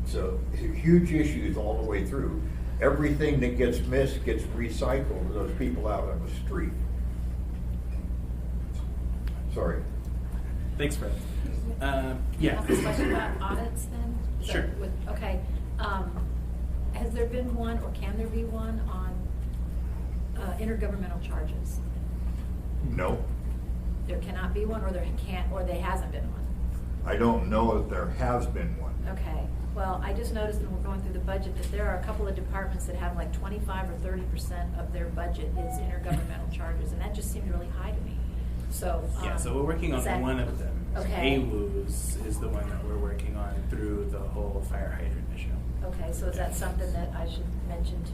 So huge issues all the way through. Everything that gets missed gets recycled to those people out on the street. Sorry. Thanks, Fred. Can Yeah. I ask a question about audits then? So Sure. Okay. Has there been one, or can there be one, on intergovernmental charges? No. There cannot be one, or there can't, or there hasn't been one? I don't know that there has been one. Okay, well, I just noticed when we're going through the budget that there are a couple of departments that have like 25 or 30% of their budget is intergovernmental charges, and that just seemed really high to me. So. Yeah, so we're working on is that- one of them. Okay. AWUS is the one that we're working on through the whole fire hydrant issue. Okay, so is that something that I should mention to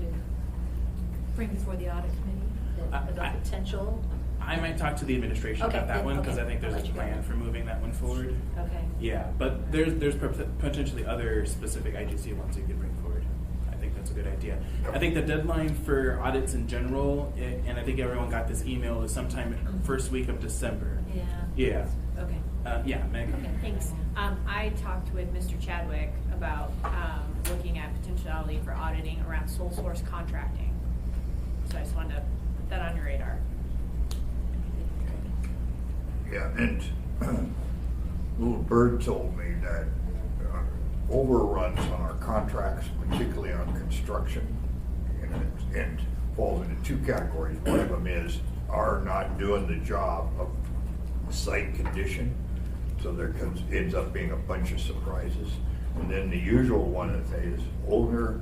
bring before the audit committee? The potential? I might talk to the administration Okay, about that then- one, because okay, I think there's I'll a let you go. plan for moving that one forward. Okay. Yeah, but there's potentially other specific IGC ones you could bring forward. I think that's a good idea. I think the deadline for audits in general, and I think everyone got this email, is sometime first week of December. Yeah. Yeah. Okay. Yeah, Meg. Okay, thanks. I talked with Mr. Chadwick about looking at potentiality for auditing around sole source contracting. So I just wanted to put that on your radar. Yeah, and Little Bird told me that overruns on our contracts, particularly on construction, and falls into two categories. One of them is are not doing the job of site condition, so there ends up being a bunch of surprises. And then the usual one is owner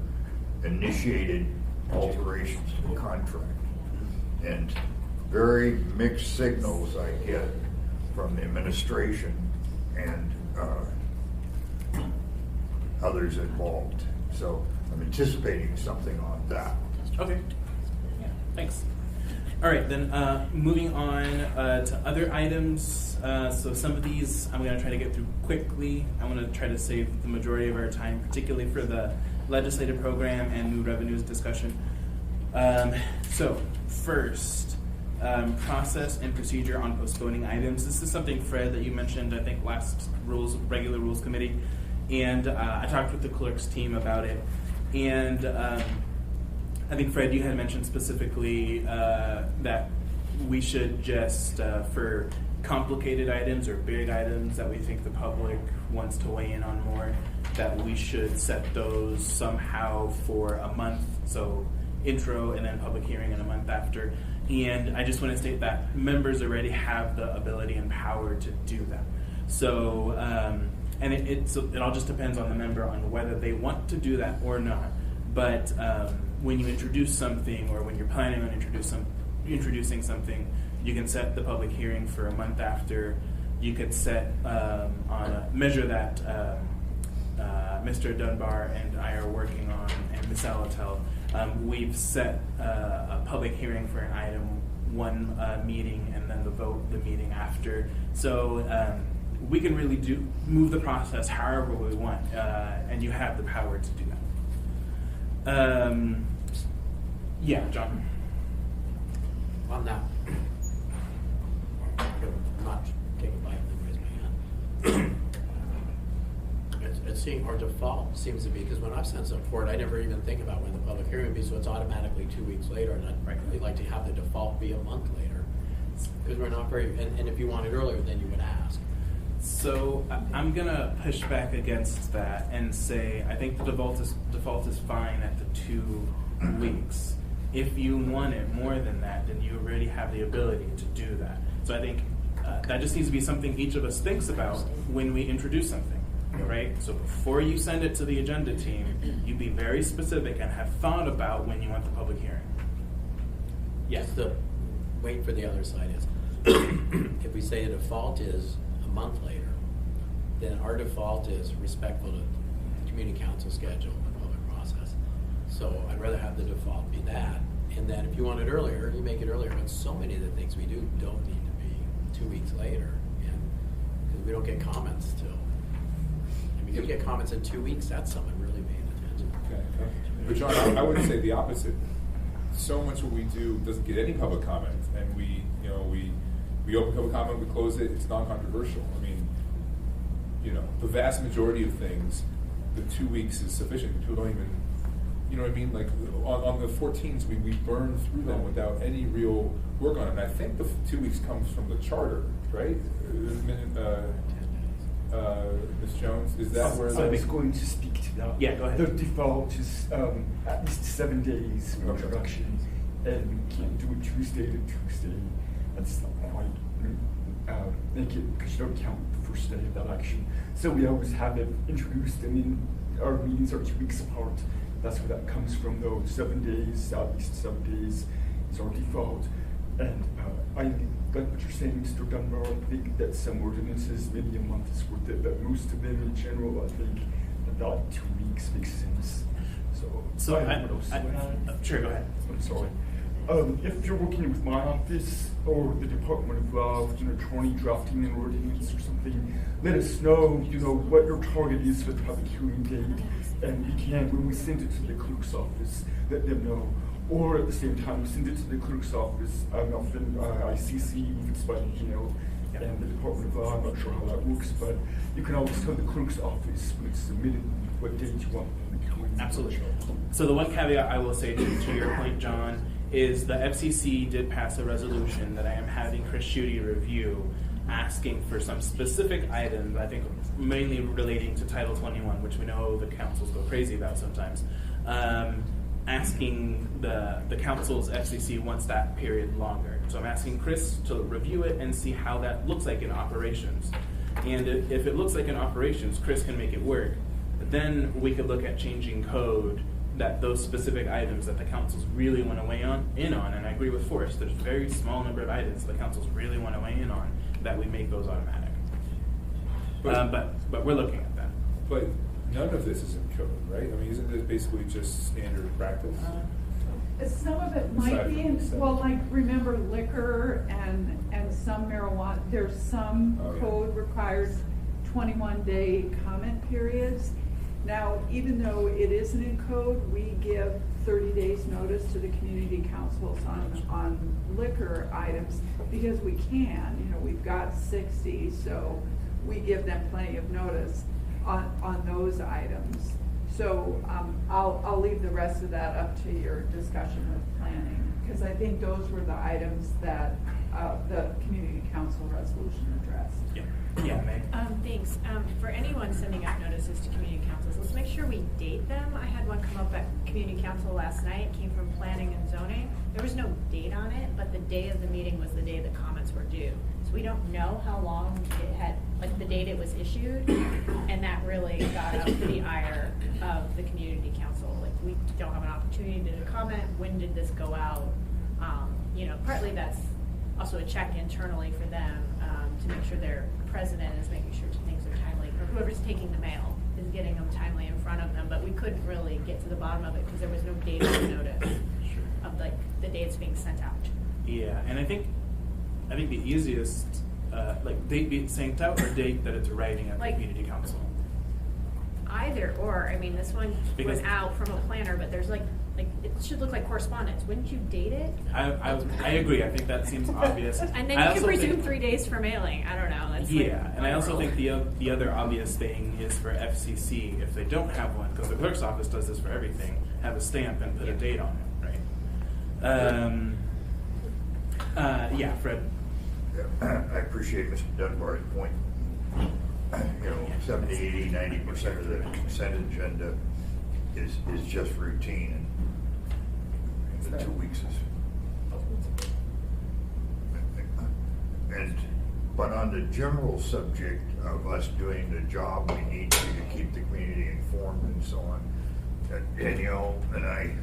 initiated alterations to the contract. And very mixed signals I get from the administration and others involved. So I'm anticipating something on that. Okay. Yeah, thanks. All right, then moving on to other items. So some of these I'm going to try to get through quickly. I want to try to save the majority of our time, particularly for the legislative program and new revenues discussion. So first, process and procedure on postponing items. This is something, Fred, that you mentioned, I think, last regular rules committee. And I talked with the clerk's team about it. And I think, Fred, you had mentioned specifically that we should just, for complicated items or big items that we think the public wants to weigh in on more, that we should set those somehow for a month. So intro and then public hearing in a month after. And I just want to state that members already have the ability and power to do that. So, and it all just depends on the member on whether they want to do that or not. But when you introduce something, or when you're planning on introducing something, you can set the public hearing for a month after. You could set on a measure that Mr. Dunbar and I are working on, and Ms. Alatel. We've set a public hearing for an item, one meeting, and then the meeting after. So we can really move the process however we want, and you have the power to do that. Yeah, John. On that, I'm not taking a bite and raise my hand. It's seeing our default seems to be, because when I've sent stuff forward, I never even think about when the public hearing would be, so it's automatically 2 weeks later, and I'd really like to have the default be a month later. Because we're not very, and if you want it earlier, then you would ask. So I'm gonna push back against that and say I think the default is fine at the 2 weeks. If you want it more than that, then you already have the ability to do that. So I think that just needs to be something each of us thinks about when we introduce something. Right? So before you send it to the agenda team, you be very specific and have thought about when you want the public hearing. Yes. The wait for the other side is, if we say the default is a month later, then our default is respectful to the community council schedule and the public process. So I'd rather have the default be that. And then if you want it earlier, you make it earlier. But so many of the things we do don't need to be 2 weeks later. And because we don't get comments till. If you get comments in 2 weeks, that's someone really paying attention. Okay. But John, I would say the opposite. So much what we do doesn't get any public comment, and we open public comment, we close it. It's non-controversial. I mean, the vast majority of things, the 2 weeks is sufficient. People don't even, you know what I mean? Like on the 14s, we burn through them without any real work on it. And I think the 2 weeks comes from the charter, right? Ms. Jones, is that where I was going to speak to that. Yeah, go ahead. The default is at least 7 days for introduction, and we can't do it Tuesday to Tuesday. That's not quite make it, because you don't count the first day of that action. So we always have it introduced, and then our meetings are 2 weeks apart. That's where that comes from, though. 7 days, at least 7 days is our default. And I like what you're saying, Mr. Dunbar. I think that some ordinances, maybe a month is worth it, but most of them in general, I think about 2 weeks makes sense. So I don't know what else to add. Sure, go ahead. I'm sorry. If you're working with my office or the Department of Attorney drafting an ordinance or something, let us know, what your target is for the public hearing date, and we can, when we send it to the clerk's office, let them know. Or at the same time, send it to the clerk's office. Often I CC if it's by email, and the Department of Law. I'm not sure how that works, but you can always tell the clerk's office when it's submitted what date you want the hearing. Absolutely. So the one caveat I will say to your point, John, is the FCC did pass a resolution that I am having Chris Schutte review, asking for some specific items, I think mainly relating to Title 21, which we know the councils go crazy about sometimes. Asking the council's FCC wants that period longer. So I'm asking Chris to review it and see how that looks like in operations. And if it looks like in operations, Chris can make it work. But then we could look at changing code that those specific items that the councils really want to weigh in on, and I agree with Forrest, there's a very small number of items the councils really want to weigh in on, that we make those automatic. But we're looking at that. But none of this is in code, right? I mean, isn't this basically just standard practice? Some of it might be in, well, like, remember liquor and some marijuana, there's some code requires 21-day comment periods. Now, even though it isn't in code, we give 30 days notice to the community councils on liquor items because we can, we've got 60, so we give them plenty of notice on those items. So I'll leave the rest of that up to your discussion with planning, because I think those were the items that the community council resolution addressed. Yeah, Meg. Thanks. For anyone sending out notices to community councils, let's make sure we date them. I had one come up at community council last night. It came from planning and zoning. There was no date on it, but the day of the meeting was the day the comments were due. So we don't know how long it had, like the date it was issued, and that really got up the ire of the community council. Like, we don't have an opportunity to comment. When did this go out? Partly that's also a check internally for them to make sure their president is making sure things are timely, or whoever's taking the mail is getting them timely in front of them. But we couldn't really get to the bottom of it because there was no date on the notice of the day it's being sent out. Yeah, and I think the easiest date being sent out or date that it's writing at the community council. Either or. I mean, this one Because went out from a planner, but there's it should look like correspondence. Wouldn't you date it? I agree. I think that seems obvious. And then you can presume 3 days for mailing. I don't know. That's and I also think the other obvious thing is for FCC, if they don't have one, because the clerk's office does this for everything, have a stamp and put a date on it, right? Fred. I appreciate Mr. Dunbar's point. 70, 80, 90% of the consent agenda is just routine, and the 2 weeks is. But on the general subject of us doing the job we need to keep the community informed and so on, Danielle and I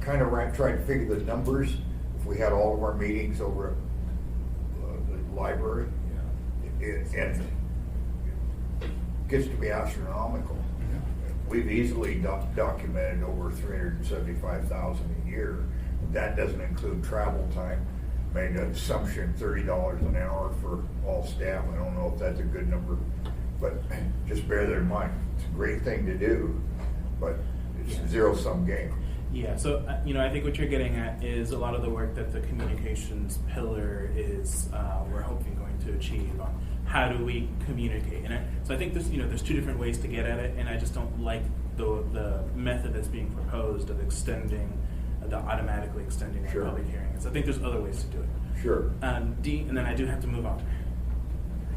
kind of tried to figure the numbers. If we had all of our meetings over at the library, and it gets to be astronomical. We've easily documented over 375,000 a year. That doesn't include travel time. Made an assumption $30 an hour for all staff. I don't know if that's a good number, but just bear that in mind. It's a great thing to do, but it's a zero-sum game. Yeah, so I think what you're getting at is a lot of the work that the communications pillar is we're hoping going to achieve on how do we communicate. And so I think there's two different ways to get at it, and I just don't like the method that's being proposed of automatically extending our public hearings. I think there's other ways to do it. Sure. D, and then I do have to move on.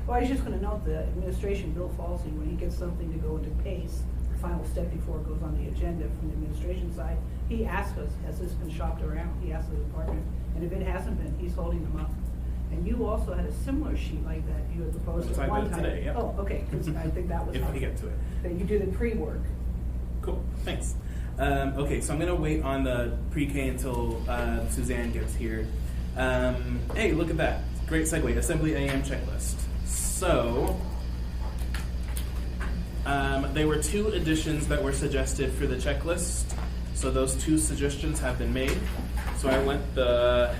Well, I was just going to note that administration, Bill Falsey, when he gets something to go into PACE, the final step before it goes on the agenda from the administration side, he asks us, has this been shopped around? He asks the department, and if it hasn't been, he's holding them up. And you also had a similar sheet like that you had proposed We'll at talk one about it time. today, yep. Oh, okay, 'cause I think that was. If we get to it. That you do the pre-work. Cool, thanks. Okay, so I'm gonna wait on the pre-K until Suzanne gets here. Hey, look at that. Great segue, Assembly AM checklist. So, there were 2 additions that were suggested for the checklist. So those 2 suggestions have been made. So I went the,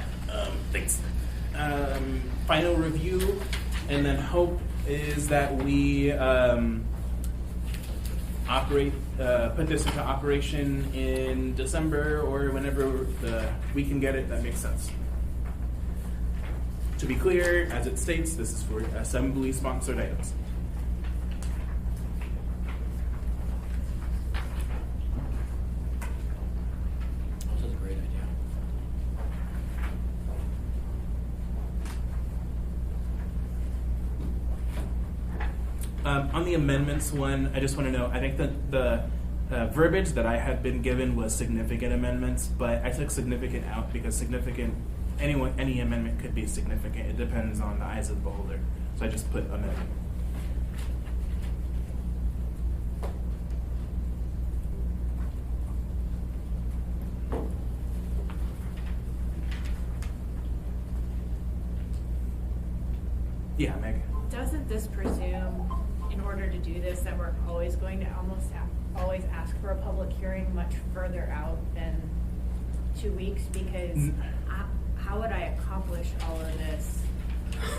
final review, and then hope is that we put this into operation in December or whenever we can get it that makes sense. To be clear, as it states, this is for assembly sponsored items. This is a great idea. On the amendments one, I just want to know, I think that the verbiage that I had been given was significant amendments, but I took significant out because any amendment could be significant. It depends on the eyes of the beholder. So I just put amendment. Yeah, Meg. Doesn't this presume, in order to do this, that we're always going to always ask for a public hearing much further out than 2 weeks? Because how would I accomplish all of this?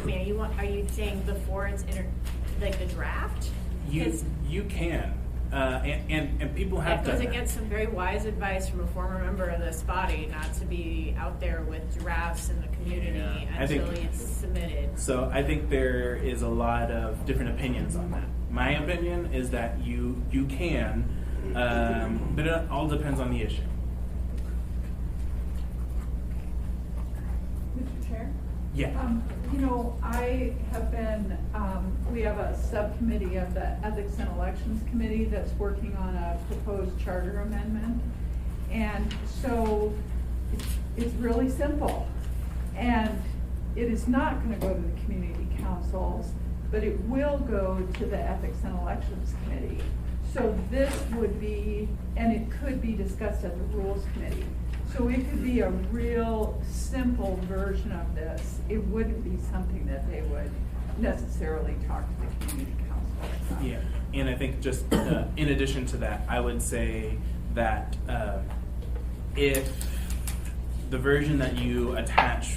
I mean, are you saying before it's like the draft? You can, and people have Because done it that. gets some very wise advice from a former member of this body not to be out there with drafts in the community Yeah, I until think- it's submitted. So I think there is a lot of different opinions on that. My opinion is that you can, but it all depends on the issue. Mr. Chair? Yeah. I have been, we have a subcommittee of the Ethics and Elections Committee that's working on a proposed charter amendment. And so it's really simple. And it is not going to go to the community councils, but it will go to the Ethics and Elections Committee. So this would be, and it could be discussed at the Rules Committee. So it could be a real simple version of this. It wouldn't be something that they would necessarily talk to the community council about. Yeah, and I think just in addition to that, I would say that if the version that you attach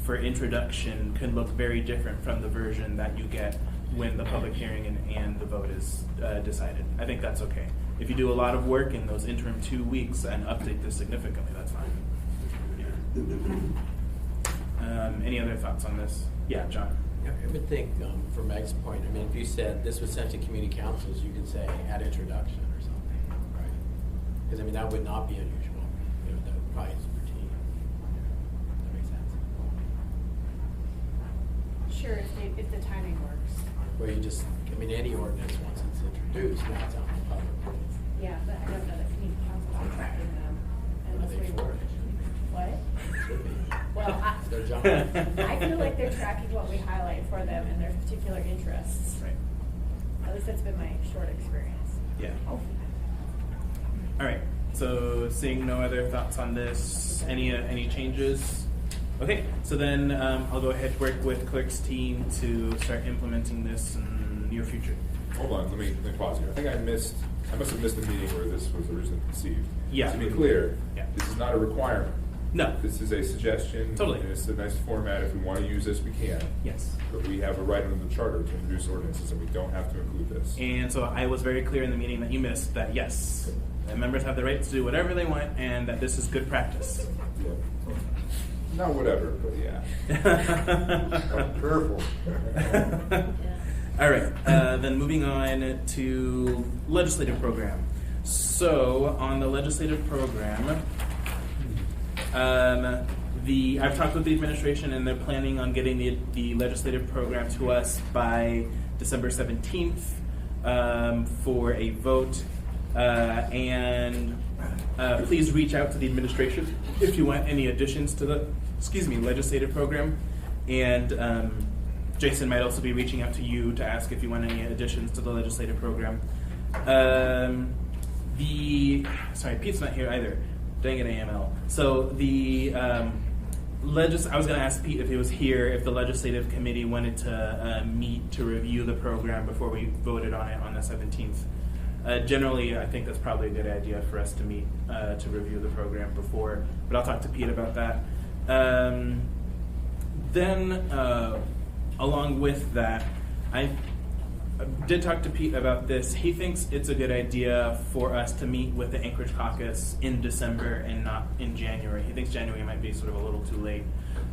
for introduction can look very different from the version that you get when the public hearing and the vote is decided, I think that's okay. If you do a lot of work in those interim 2 weeks and update this significantly, that's fine. Yeah. Any other thoughts on this? Yeah, John. Yeah, I would think, for Meg's point, I mean, if you said this was sent to community councils, you could say at introduction or something, right? Because, I mean, that would not be unusual. That would probably is routine. That makes sense. Sure, if the timing works. Where you just, I mean, any ordinance, once it's introduced, now it's out in the public. Yeah, but I don't know that community council is tracking them Are unless they we. for it? What? Should be. Well, It's their job. I feel like they're tracking what we highlight for them and their particular interests. Right. At least that's been my short experience. Yeah. All right. So seeing no other thoughts on this, any changes? Okay. So then I'll go ahead and work with Clerk's team to start implementing this in the near future. Hold on, let me pause here. I think I must have missed the meeting where this was originally conceived. Yeah. To be clear, Yeah. this is not a requirement. No. This is a suggestion. Totally. And it's a nice format. If we want to use this, we can. Yes. But we have a right under the charter to introduce ordinances, and we don't have to include this. And so I was very clear in the meeting that you missed that yes, the members have the right to do whatever they want, and that this is good practice. Yeah. Not whatever, but yeah. Careful. All right, then moving on to legislative program. So on the legislative program, I've talked with the administration, and they're planning on getting the legislative program to us by December 17th for a vote. And please reach out to the administration if you want any additions to the legislative program. And Jason might also be reaching out to you to ask if you want any additions to the legislative program. Sorry, Pete's not here either. Dang it, AML. So the I was going to ask Pete if he was here, if the legislative committee wanted to meet to review the program before we voted on it on the 17th. Generally, I think that's probably a good idea for us to meet to review the program before, but I'll talk to Pete about that. Then, along with that, I did talk to Pete about this. He thinks it's a good idea for us to meet with the Anchorage caucus in December and not in January. He thinks January might be sort of a little too late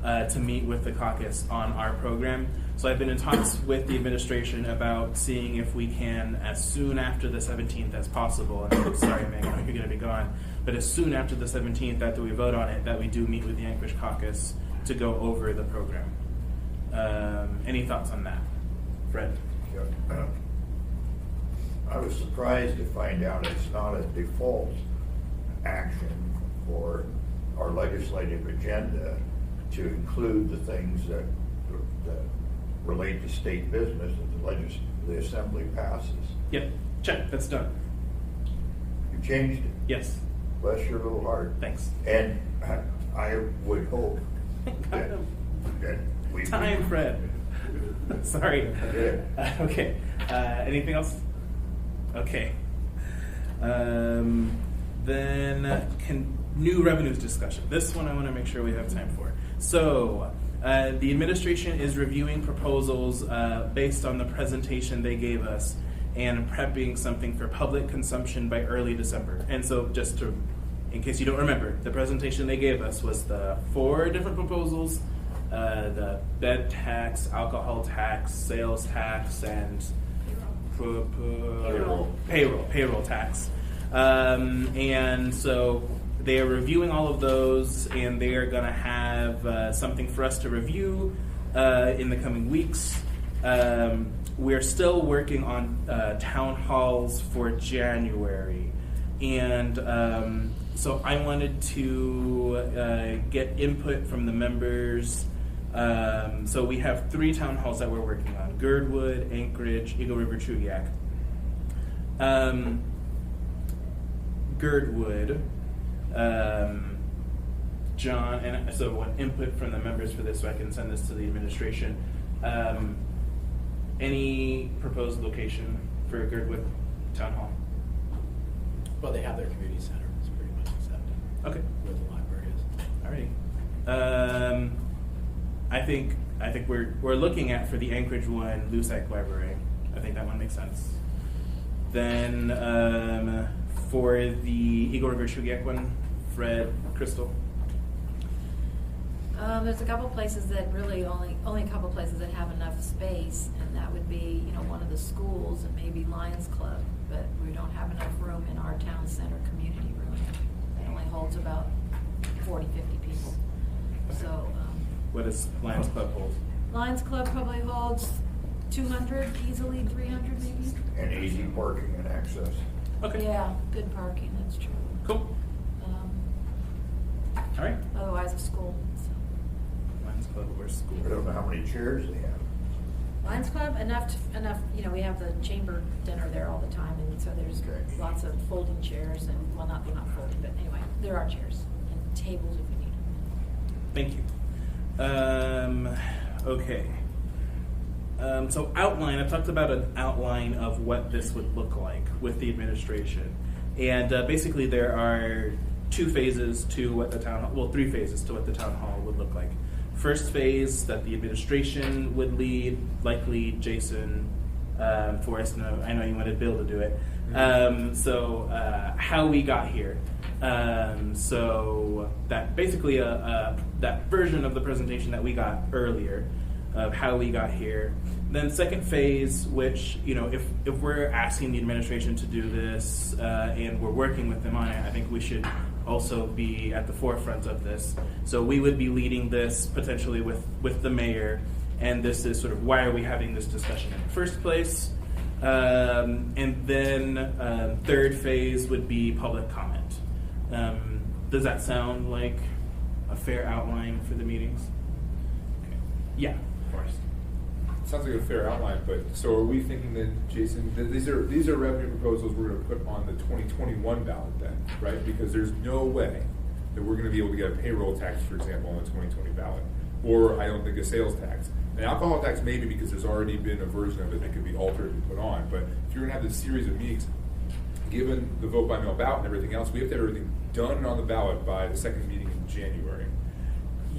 to meet with the caucus on our program. So I've been in talks with the administration about seeing if we can, as soon after the 17th as possible, and I'm sorry, Meg, I know you're going to be gone, but as soon after the 17th, after we vote on it, that we do meet with the Anchorage caucus to go over the program. Any thoughts on that? Fred? I was surprised to find out it's not a default action for our legislative agenda to include the things that relate to state business that the assembly passes. Yep, check, that's done. You changed it. Yes. Bless your little heart. Thanks. And I would hope that we... Time, Fred. Sorry. Okay. Anything else? Okay. Then new revenues discussion. This one I want to make sure we have time for. So the administration is reviewing proposals based on the presentation they gave us and prepping something for public consumption by early December. And so just to, in case you don't remember, the presentation they gave us was the 4 different proposals: the bed tax, alcohol tax, sales tax, and payroll tax. And so they are reviewing all of those, and they are going to have something for us to review in the coming weeks. We're still working on town halls for January, and so I wanted to get input from the members. So we have 3 town halls that we're working on: Girdwood, Anchorage, Eagle River, Chugiak. Girdwood, John, and so I want input from the members for this so I can send this to the administration. Any proposed location for Girdwood Town Hall? Well, they have their community center. It's pretty much accepted. Okay. Where the library is. Alrighty. I think we're looking at, for the Anchorage one, Lusac Library. I think that one makes sense. Then for the Eagle River Chugiak one, Fred, Crystal. There's a couple places that really only a couple places that have enough space, and that would be, one of the schools and maybe Lions Club, but we don't have enough room in our town center community room. It only holds about 40, 50 people. So. What does Lions Club hold? Lions Club probably holds 200, easily 300 maybe. And easy parking and access. Okay. Yeah, good parking, that's true. Cool. All right. Otherwise a school. So. Lions Club or school. I don't know how many chairs they have. Lions Club, enough, we have the chamber dinner there all the time, and so there's lots of folding chairs, and, well, they're not folding, but anyway, there are chairs and tables if we need them. Thank you. Okay. So outline, I've talked about an outline of what this would look like with the administration. And basically there are 2 phases to what the town hall, well, 3 phases to what the town hall would look like. First phase that the administration would lead, likely Jason, Forrest, no, I know you wanted Bill to do it. So how we got here. So that basically that version of the presentation that we got earlier of how we got here. Then second phase, which, if we're asking the administration to do this and we're working with them on it, I think we should also be at the forefront of this. So we would be leading this potentially with the mayor, and this is sort of why are we having this discussion in the first place. And then third phase would be public comment. Does that sound like a fair outline for the meetings? Okay. Yeah, of course. Sounds like a fair outline, but so are we thinking then, Jason, that these are revenue proposals we're going to put on the 2021 ballot then, right? Because there's no way that we're going to be able to get a payroll tax, for example, on the 2020 ballot, or I don't think a sales tax. An alcohol tax maybe because there's already been a version of it that could be altered and put on. But if you're going to have this series of meetings, given the vote by mail ballot and everything else, we have to have everything done and on the ballot by the second meeting in January.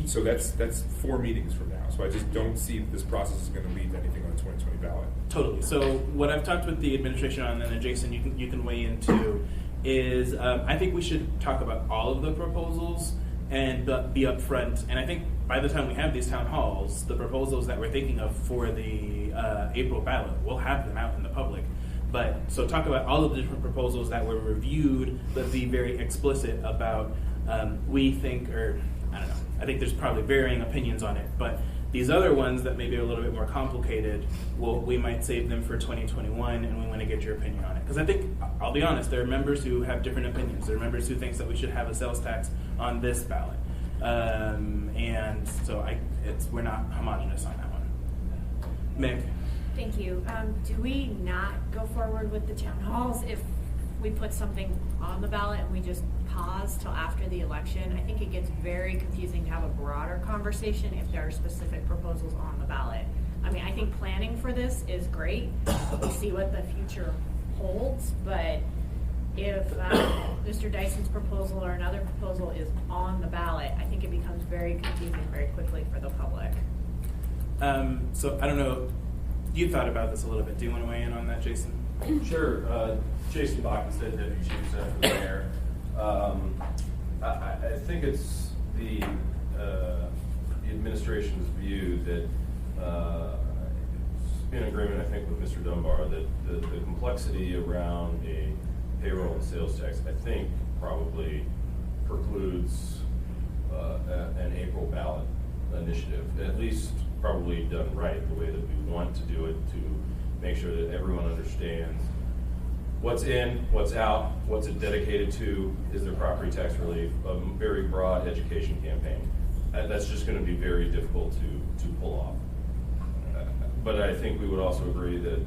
So that's 4 meetings from now. So I just don't see that this process is going to lead to anything on the 2020 ballot. Totally. So what I've talked with the administration on, and then Jason, you can weigh in too, is I think we should talk about all of the proposals and be upfront. And I think by the time we have these town halls, the proposals that we're thinking of for the April ballot, we'll have them out in the public. But so talk about all of the different proposals that were reviewed, but be very explicit about we think, or I don't know, I think there's probably varying opinions on it, but these other ones that maybe are a little bit more complicated, we might save them for 2021, and we want to get your opinion on it. Because I think, I'll be honest, there are members who have different opinions. There are members who think that we should have a sales tax on this ballot. And so we're not homogenous on that one. Meg? Thank you. Do we not go forward with the town halls if we put something on the ballot and we just pause till after the election? I think it gets very confusing to have a broader conversation if there are specific proposals on the ballot. I mean, I think planning for this is great. We see what the future holds, but if Mr. Dyson's proposal or another proposal is on the ballot, I think it becomes very confusing very quickly for the public. So I don't know, you thought about this a little bit. Do you want to weigh in on that, Jason? Sure. Jason Bockenstead, Deputy Chief for the Mayor. I think it's the administration's view that, in agreement, I think, with Mr. Dunbar, that the complexity around a payroll and sales tax, I think, probably precludes an April ballot initiative, at least probably done right, the way that we want to do it, to make sure that everyone understands what's in, what's out, what's it dedicated to, is there property tax relief, a very broad education campaign. That's just going to be very difficult to pull off. But I think we would also agree that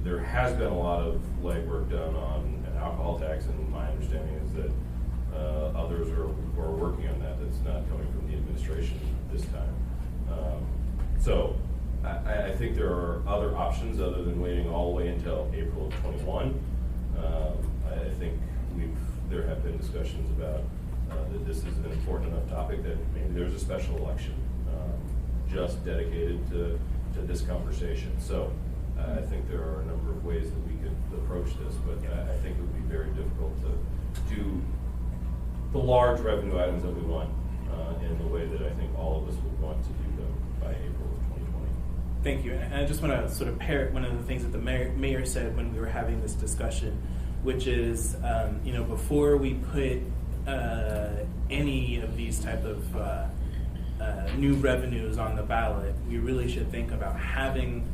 there has been a lot of legwork done on an alcohol tax, and my understanding is that others are working on that. That's not coming from the administration this time. So I think there are other options other than waiting all the way until April of 21. I think there have been discussions about that this is an important enough topic that maybe there's a special election just dedicated to this conversation. So I think there are a number of ways that we could approach this, but I think it would be very difficult to do the large revenue items that we want in the way that I think all of us would want to do them by April of 2020. Thank you. And I just want to sort of parrot one of the things that the mayor said when we were having this discussion, which is, before we put any of these type of new revenues on the ballot, we really should think about having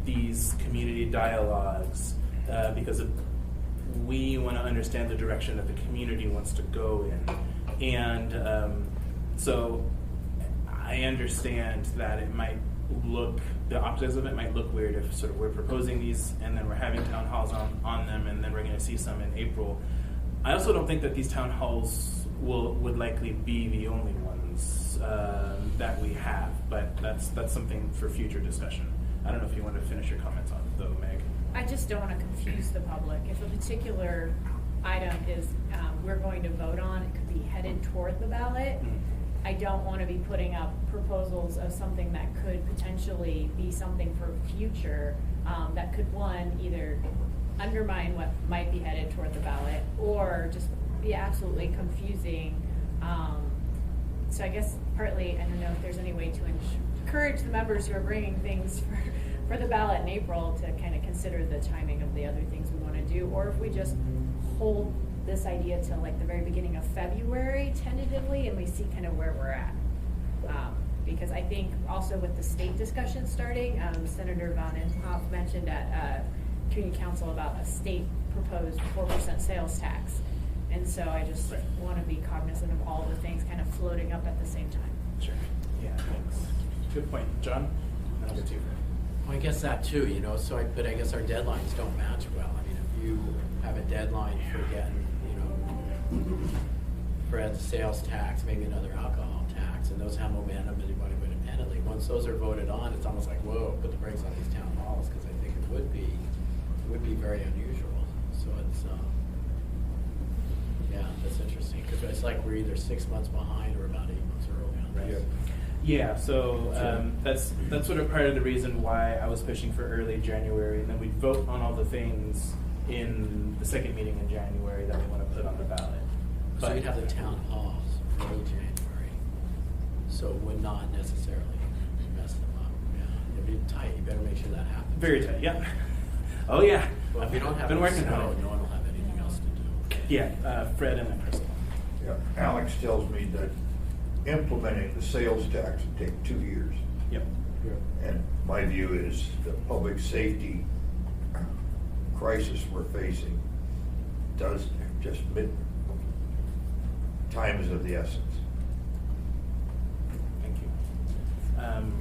these community dialogues because we want to understand the direction that the community wants to go in. And so I understand that it might look, the optics of it might look weird if sort of we're proposing these and then we're having town halls on them and then we're going to see some in April. I also don't think that these town halls would likely be the only ones that we have, but that's something for future discussion. I don't know if you want to finish your comments on it, though, Meg. I just don't want to confuse the public. If a particular item is we're going to vote on, it could be headed toward the ballot. I don't want to be putting up proposals of something that could potentially be something for future that could, one, either undermine what might be headed toward the ballot or just be absolutely confusing. So I guess partly, I don't know if there's any way to encourage the members who are bringing things for the ballot in April to kind of consider the timing of the other things we want to do, or if we just hold this idea till like the very beginning of February tentatively and we see kind of where we're at. Because I think also with the state discussion starting, Senator Von Inhofe mentioned at Community Council about a state proposed 4% sales tax. And so I just want to be cognizant of all the things kind of floating up at the same time. Sure. Yeah, thanks. Good point, John. And I'll get to you. Well, I guess that too, you know, but I guess our deadlines don't match well. I mean, if you have a deadline for getting, you know, Fred's sales tax, maybe another alcohol tax, and those have momentum and you want to go independently. Once those are voted on, it's almost like, whoa, put the brakes on these town halls, because I think it would be very unusual. So it's, yeah, that's interesting, because it's like we're either 6 months behind or about 8 months early on this. Yeah, so that's sort of part of the reason why I was pushing for early January, and then we'd vote on all the things in the second meeting in January that we want to put on the ballot. So you'd have the town halls early January, so it would not necessarily mess them up. Yeah, it'd be tight. You better make sure that happens. Very tight. Yeah. Oh yeah. Well, if you don't have been any working snow, on it. no one will have anything else to do. Yeah, Fred and then Crystal. Yeah, Alex tells me that implementing the sales tax would take 2 years. Yep. And my view is the public safety crisis we're facing does just time is of the essence. Thank you.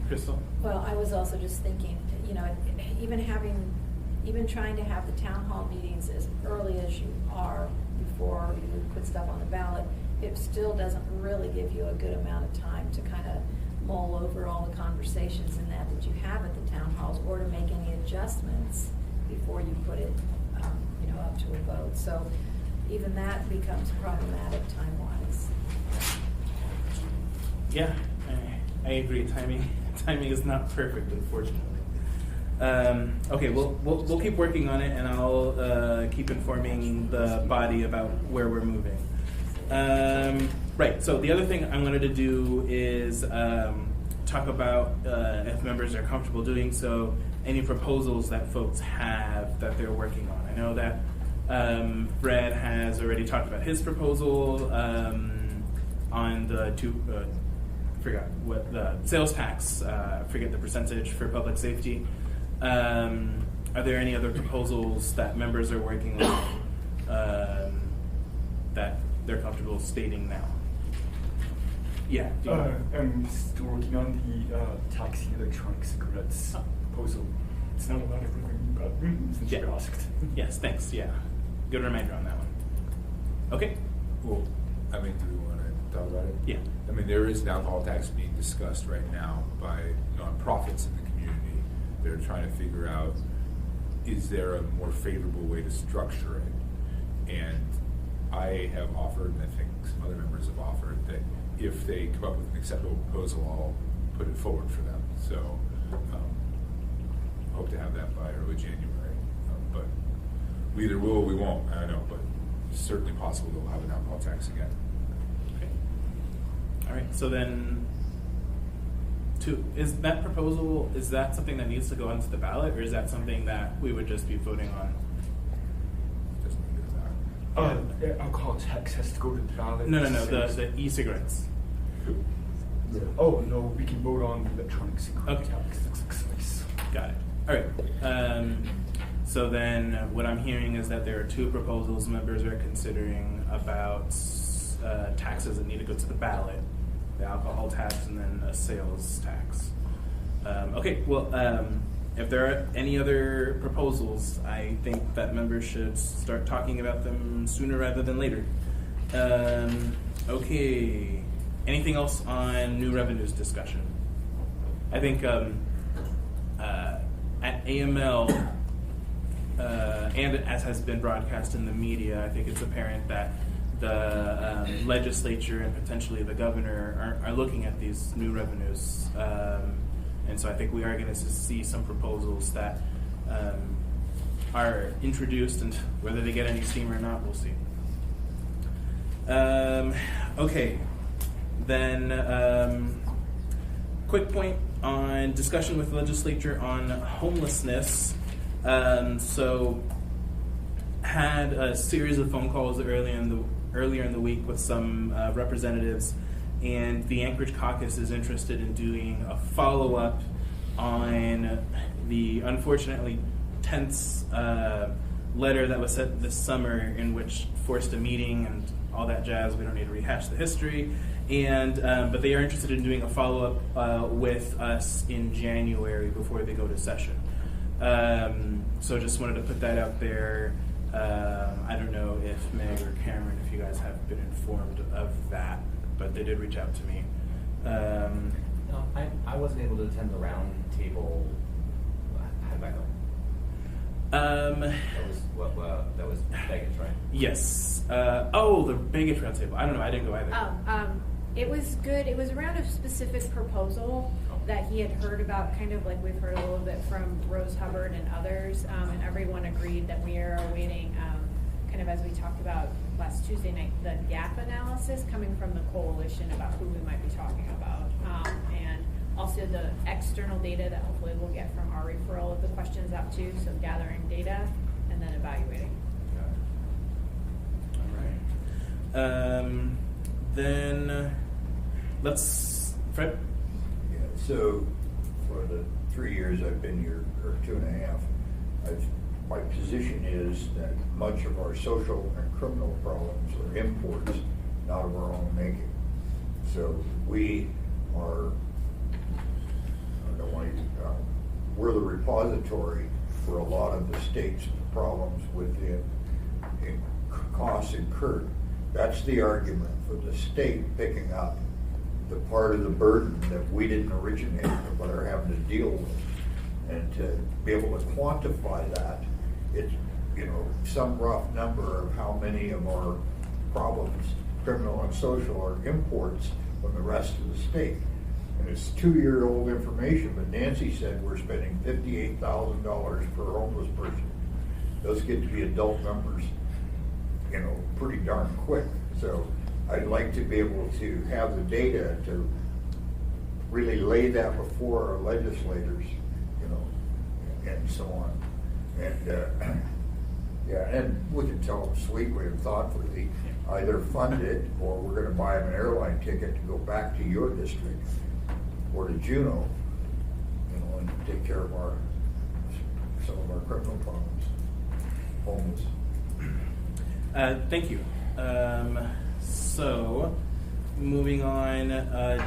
Crystal? Well, I was also just thinking, you know, even trying to have the town hall meetings as early as you are before you put stuff on the ballot, it still doesn't really give you a good amount of time to kind of mull over all the conversations in that you have at the town halls, or to make any adjustments before you put it, you know, up to a vote. So even that becomes problematic time-wise. Yeah, I agree. Timing is not perfect, unfortunately. Okay, we'll keep working on it, and I'll keep informing the body about where we're moving. Right. So the other thing I wanted to do is talk about, if members are comfortable doing so, any proposals that folks have that they're working on. I know that Fred has already talked about his proposal on the forgot what the sales tax. Forget the percentage for public safety. Are there any other proposals that members are working on that they're comfortable stating now? Yeah. I'm still working on the taxi electronic cigarettes proposal. It's not a lot of room, but since you asked. Yes, thanks. Yeah. Good reminder on that one. Okay. Well, I mean, do we want to talk about it? Yeah. I mean, there is an alcohol tax being discussed right now by nonprofits in the community. They're trying to figure out, is there a more favorable way to structure it? And I have offered, and I think some other members have offered, that if they come up with an acceptable proposal, I'll put it forward for them. So hope to have that by early January. But we either will or we won't. I don't know, but it's certainly possible that we'll have an alcohol tax again. Okay. All right. So then, is that proposal, is that something that needs to go onto the ballot, or is that something that we would just be voting on? Just leave it at that. The alcohol tax has to go to the ballot. No, the e-cigarettes. Oh, no, we can vote on the electronic cigarette Okay. tax. That's nice. Got it. All right. So then what I'm hearing is that there are two proposals members are considering about taxes that need to go to the ballot, the alcohol tax and then a sales tax. Okay, well, if there are any other proposals, I think that members should start talking about them sooner rather than later. Okay, anything else on new revenues discussion? I think at AML, and as has been broadcast in the media, I think it's apparent that the legislature and potentially the governor are looking at these new revenues. And so I think we are going to see some proposals that are introduced, and whether they get any steam or not, we'll see. Okay, then quick point on discussion with the legislature on homelessness. So had a series of phone calls earlier in the week with some representatives, and the Anchorage Caucus is interested in doing a follow-up on the unfortunately tense letter that was sent this summer in which forced a meeting and all that jazz. We don't need to rehash the history. And but they are interested in doing a follow-up with us in January before they go to session. So just wanted to put that out there. I don't know if Meg or Cameron, if you guys have been informed of that, but they did reach out to me. No, I wasn't able to attend the round table. How did that go? That was Vegas, right? Yes. The Vegas round table. I don't know. I didn't go either. It was good. It was around a specific proposal that he had heard about, kind of like we've heard a little bit from Rose Hubbard and others, and everyone agreed that we are awaiting, kind of as we talked about last Tuesday night, the gap analysis coming from the coalition about who we might be talking about, and also the external data that hopefully we'll get from our referral of the questions out too, so gathering data and then evaluating. All right. Then Fred? Yeah, so for the 3 years I've been here, or 2.5, my position is that much of our social and criminal problems are imports, not of our own making. So we are, we're the repository for a lot of the state's problems within costs incurred. That's the argument for the state picking up the part of the burden that we didn't originate but are having to deal with. And to be able to quantify that, it's, some rough number of how many of our problems, criminal and social, are imports from the rest of the state. And it's 2-year-old information, but Nancy said we're spending $58,000 per homeless person. Those get to be adult numbers, pretty darn quick. So I'd like to be able to have the data to really lay that before our legislators, and so on. And and we can tell them sweetly and thoughtfully, either fund it or we're going to buy them an airline ticket to go back to your district or to Juneau, and take care of some of our criminal problems, homeless. Thank you. So, moving on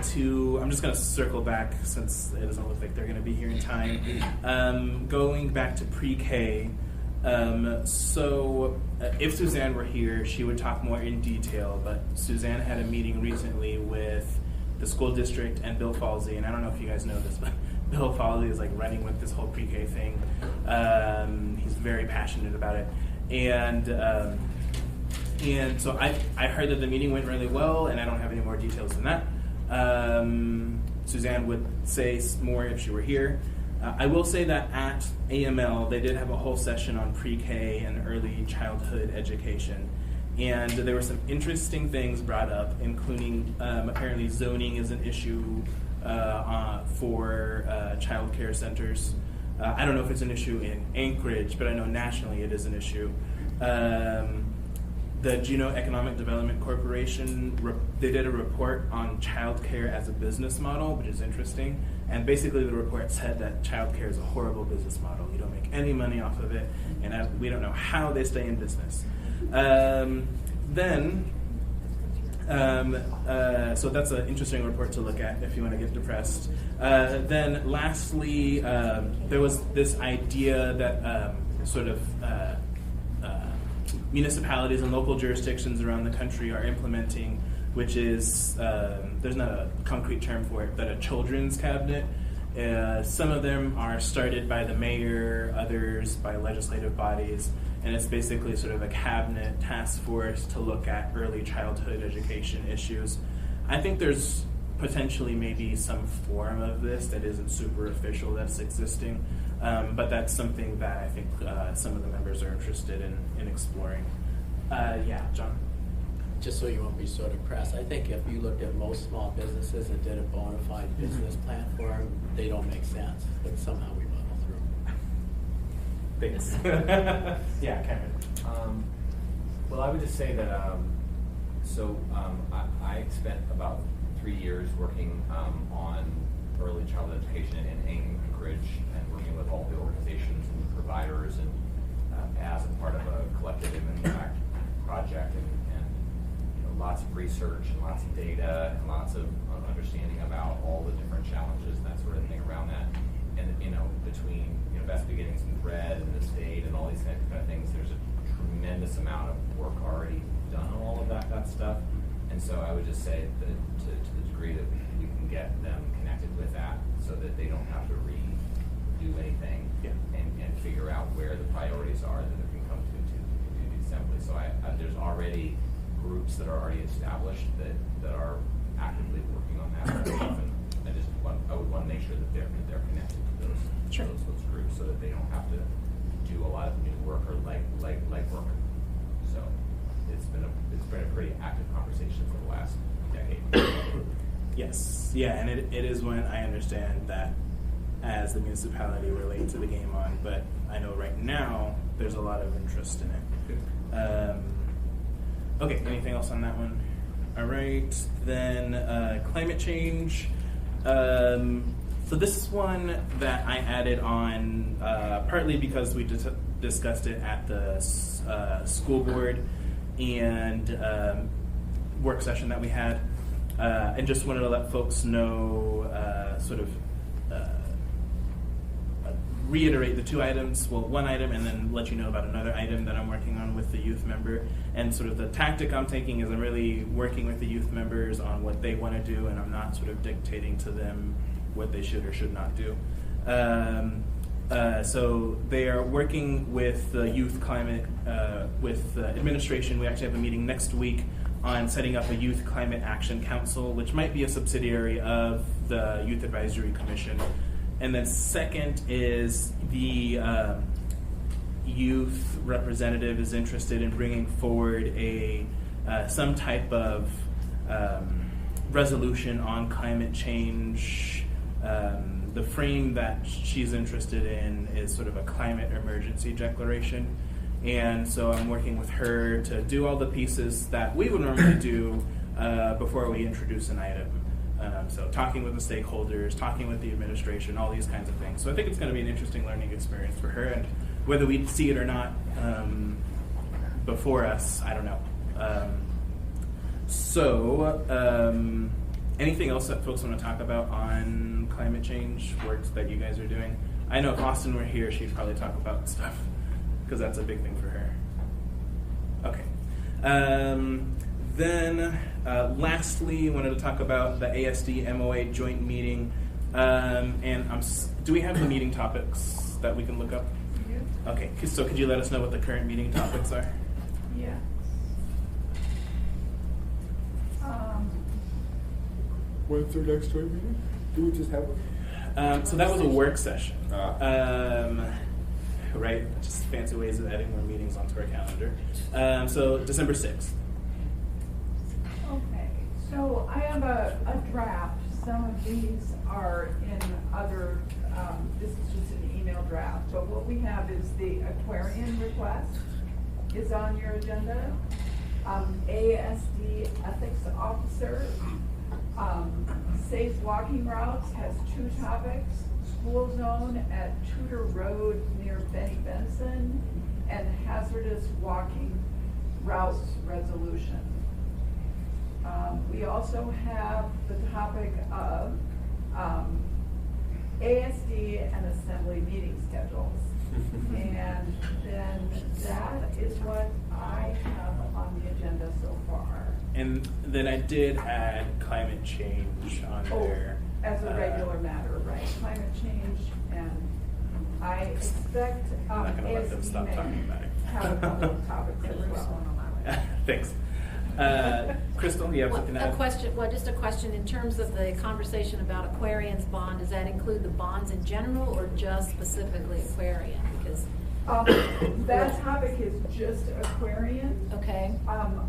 to, I'm just going to circle back since it doesn't look like they're going to be here in time. Going back to pre-K, so if Suzanne were here, she would talk more in detail, but Suzanne had a meeting recently with the school district and Bill Falsey, and I don't know if you guys know this, but Bill Falsey is like running with this whole pre-K thing. He's very passionate about it. And so I heard that the meeting went really well, and I don't have any more details than that. Suzanne would say more if she were here. I will say that at AML, they did have a whole session on pre-K and early childhood education. And there were some interesting things brought up, including apparently zoning is an issue for child care centers. I don't know if it's an issue in Anchorage, but I know nationally it is an issue. The Juneau Economic Development Corporation, they did a report on childcare as a business model, which is interesting. And basically the report said that childcare is a horrible business model. You don't make any money off of it, and we don't know how they stay in business. So that's an interesting report to look at if you want to get depressed. Then lastly, there was this idea that municipalities and local jurisdictions around the country are implementing, which is, there's not a concrete term for it, but a children's cabinet. Some of them are started by the mayor, others by legislative bodies, and it's basically sort of a cabinet task force to look at early childhood education issues. I think there's potentially maybe some form of this that isn't super official that's existing, but that's something that I think some of the members are interested in exploring. John? Just so you won't be so depressed, I think if you looked at most small businesses that did a bona fide business plan for them, they don't make sense, but somehow we muddle through. Thanks. Yeah, Cameron. Well, I would just say that, I spent about 3 years working on early childhood education in Anchorage and working with all the organizations and providers and as a part of a collective impact project, and lots of research and lots of data and lots of understanding about all the different challenges and that sort of thing around that. And between Best Beginnings and Thread and the state and all these kind of things, there's a tremendous amount of work already done on all of that stuff. And so I would just say that to the degree that we can get them connected with that, so that they don't have to redo anything, and figure out where the priorities are that they can come to do the assembly. So there's already groups that are already established that are actively working on that stuff, and I would want to make sure that they're connected to those groups, so that they don't have to do a lot of new work or like work. So it's been a pretty active conversation for the last decade. Yes, yeah, and it is one I understand that as the municipality we're late to the game on, but I know right now there's a lot of interest in it. Okay, anything else on that one? All right, then climate change. So this is one that I added on partly because we discussed it at the school board and work session that we had, and just wanted to let folks know, reiterate the two items, well, one item, and then let you know about another item that I'm working on with the youth member. And sort of the tactic I'm taking is I'm really working with the youth members on what they want to do, and I'm not sort of dictating to them what they should or should not do. So they are working with the youth climate, with the administration. We actually have a meeting next week on setting up a youth climate action council, which might be a subsidiary of the Youth Advisory Commission. And then second is the youth representative is interested in bringing forward some type of resolution on climate change. The frame that she's interested in is sort of a climate emergency declaration. And so I'm working with her to do all the pieces that we would normally do before we introduce an item. So talking with the stakeholders, talking with the administration, all these kinds of things. So I think it's going to be an interesting learning experience for her, and whether we see it or not before us, I don't know. Anything else that folks want to talk about on climate change works that you guys are doing? I know if Austin were here, she'd probably talk about stuff, because that's a big thing for her. Okay. Then, lastly, wanted to talk about the ASD MOA joint meeting. Do we have the meeting topics that we can look up? Yeah. Okay, so could you let us know what the current meeting topics are? Yeah. When's our next joint meeting? Do we just have one? So that was a work session. Right? Just fancy ways of adding more meetings onto our calendar. So December 6th. Okay, so I have a draft. Some of these are in other, this is just an email draft, but what we have is the aquarium request is on your agenda. ASD ethics officer, safe walking routes has 2 topics: school zone at Tudor Road near Benny Benson, and hazardous walking routes resolution. We also have the topic of ASD and assembly meeting schedules. And then that is what I have on the agenda so far. And then I did add climate change on there. As a regular matter, right? Climate change, and I expect I'm not going to let them ASD stop may talking about it. have a couple of topics as well. Thanks. Crystal, you have something to add? Just a question in terms of the conversation about Aquarian's bond. Does that include the bonds in general or just specifically Aquarian? Because that topic is just Aquarian. okay.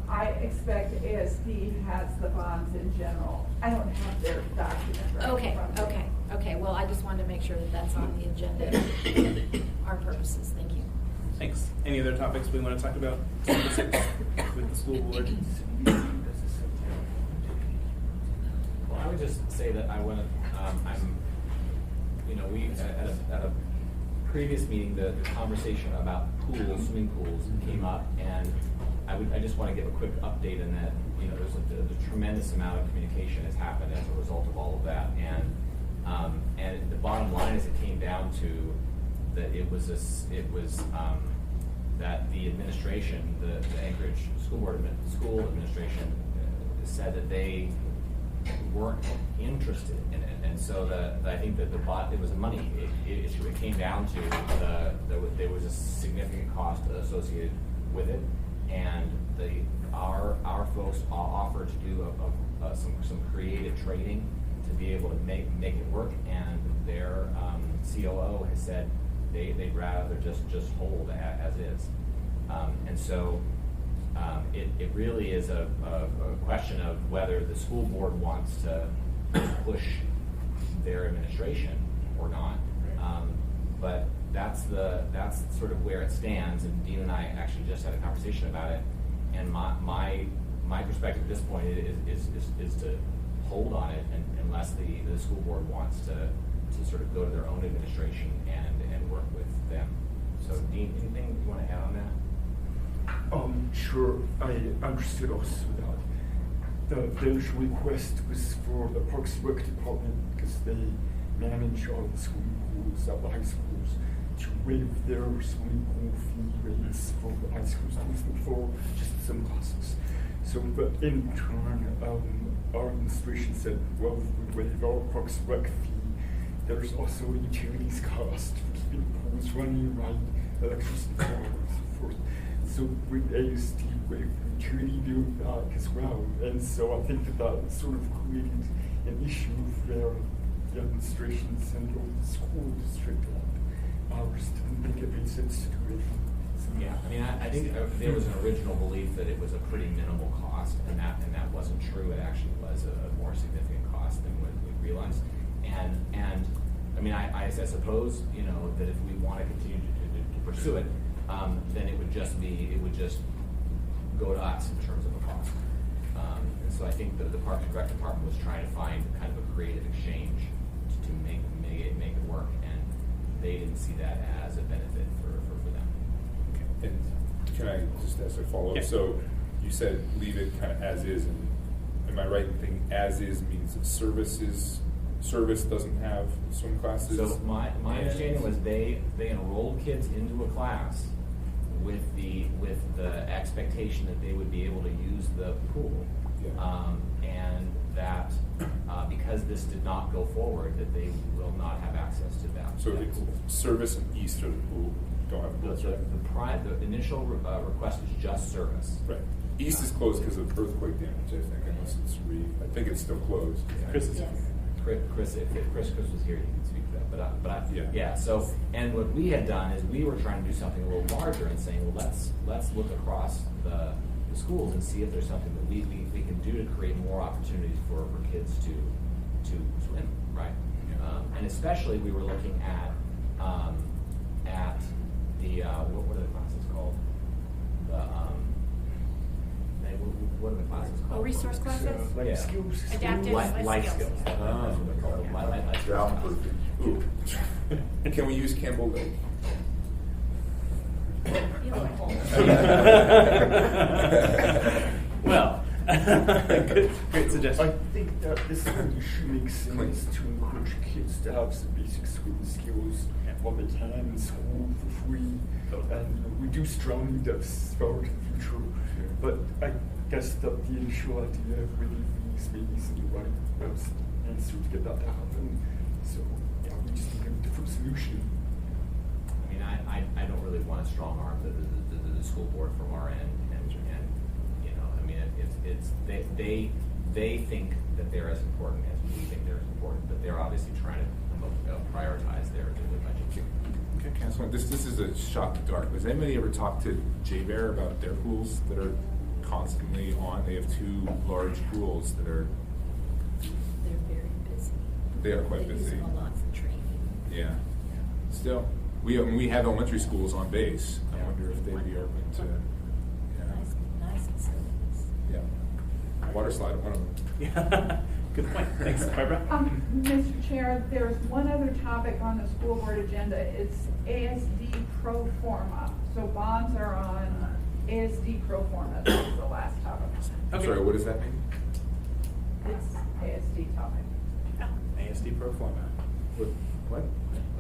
I expect ASD has the bonds in general. I don't have their document right in front of me. Okay. Well, I just wanted to make sure that that's on the agenda for our purposes. Thank you. Thanks. Any other topics we want to talk about with the school board? Well, I would just say that I want to, we at a previous meeting, the conversation about pools, swimming pools, came up, and I just want to give a quick update in that, there's a tremendous amount of communication has happened as a result of all of that, and the bottom line is it came down to that that the administration, the Anchorage school administration, said that they weren't interested in it, and so I think that it was a money issue. It came down to there was a significant cost associated with it, and our folks offered to do some creative training to be able to make it work, and their COO has said they'd rather just hold as is, and so. It really is a question of whether the school board wants to push their administration or not. But that's sort of where it stands. And Dean and I actually just had a conversation about it. And my perspective at this point is to hold on it, unless the school board wants to sort of go to their own administration and work with them. So Dean, anything you want to add on that? Sure. I understood also that the initial request was for the Parks and Rec department, because they manage all the swimming pools at the high schools, to waive their swimming pool fee rates for the high schools for just some classes. So, but in turn, our administration said, well, if we waive our Parks and Rec fee, there's also a utilities cost for keeping pools running, right, electricity costs, and so forth. So with ASD, with utility bill back as well. And so I think that sort of created an issue where the administration sent over the school district and ours didn't think it made sense to do it. So, yeah, I mean, I think there was an original belief that it was a pretty minimal cost, and that wasn't true. It actually was a more significant cost than what we realized. And I mean, I suppose, that if we want to continue to pursue it, then it would just go to us in terms of a cost. And so I think that the Parks and Rec department was trying to find kind of a creative exchange to make it work, and they didn't see that as a benefit for them. Okay. And can I just ask a follow-up? Yeah. So you said leave it kind of as is, and am I right in thinking as is means that service doesn't have swim classes? So my understanding was they enrolled kids into a class with the expectation that they would be able to use the pool, and that because this did not go forward, that they will not have access to that. So that it's pool. service and east of the pool don't have pools, right? The initial request was just service. Right. East is closed because of earthquake damage, I think, unless it's I think it's still closed. Chris is Yes. Chris, if Chris was here, he could speak to that. But Yeah. So, and what we had done is we were trying to do something a little larger and saying, well, let's look across the schools and see if there's something that we can do to create more opportunities for kids to swim, right? And especially we were looking at the what are the classes called? What are the classes called? Oh, resource classes? Life Yeah. skills. Adaptive Life life skills. skills. That's what they're called. Life skills. Ooh. Can we use Campbell Lake? Well, great suggestion. I think that this issue makes sense to encourage kids to have some basic swimming skills while they can in school for free. And we do strongly that's forward to the future. But I guess that the initial idea of really these maybe isn't the right answer to get that to happen. So yeah, we just need a different solution. I mean, I don't really want to strong arm the school board from our end, and I mean, it's they think that they're as important as we think they're as important, but they're obviously trying to prioritize their budget. Okay, Councilman, this is a shot in the dark. Has anybody ever talked to J-Bear about their pools that are constantly on? They have 2 large pools that are. They're very busy. They are quite They use busy. them a lot for training. Yeah. Still, we have elementary schools on base. I wonder if they'd be open to. Nice facilities. Yeah. Water slide, one of them. Yeah. Good point. Thanks, Barbara. Mr. Chair, there's one other topic on the school board agenda. It's ASD pro forma. So bonds are on ASD pro forma. That's the last topic. I'm sorry, what does that mean? It's ASD topic. ASD pro forma. What?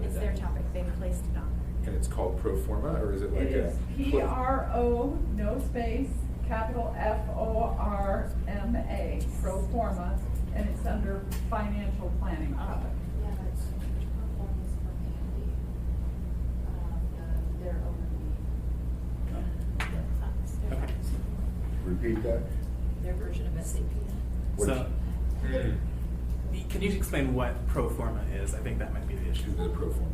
It's their topic, they placed it on And it's called pro forma, or is it like It is PRO, no space, capital FORMA, pro forma, and it's under financial planning topic. Yeah, that's performance for Candy. Their overview. Okay. Repeat that? their version of SAP. So, can you explain what pro forma is? I think that might be the issue. The pro forma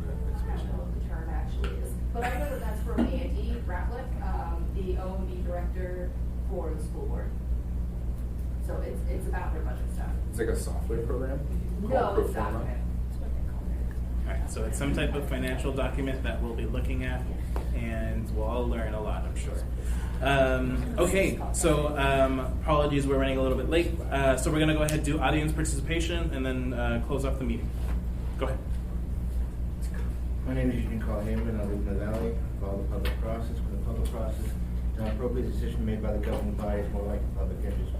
I don't know what the term actually is, but I know that that's from Andy Ratliff, the OMB director for the school board. So it's about their budget stuff. It's like a software program No, called pro it's not. forma. That's what they call it. All right, so it's some type of financial document that we'll be looking at, and we'll all learn a lot, I'm sure. Okay, so apologies, we're running a little bit late. So we're going to go ahead and do audience participation and then close off the meeting. Go ahead. My name is Eugene Carl Hammond. I live in the Valley. I follow the public process. When the public process is an appropriate decision made by the governing body, is more like the public interest.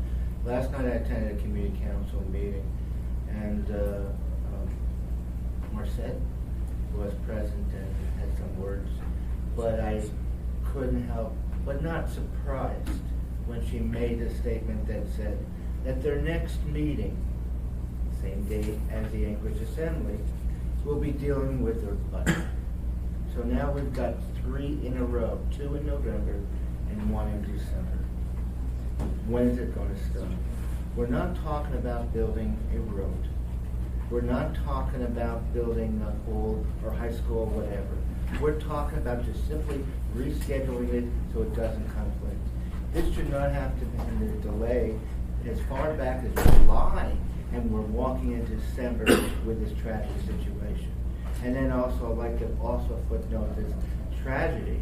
Last night I attended a community council meeting, and Marcette was present and had some words, but I couldn't help but not surprised when she made a statement that said that their next meeting, same day as the Anchorage Assembly, will be dealing with their budget. So now we've got 3 in a row, 2 in November and 1 in December. When is it going to start? We're not talking about building a road. We're not talking about building a pool or high school or whatever. We're talking about just simply rescheduling it so it doesn't conflict. This should not have to be a delay as far back as July, and we're walking into December with this tragic situation. And then also, I'd like to also footnote this tragedy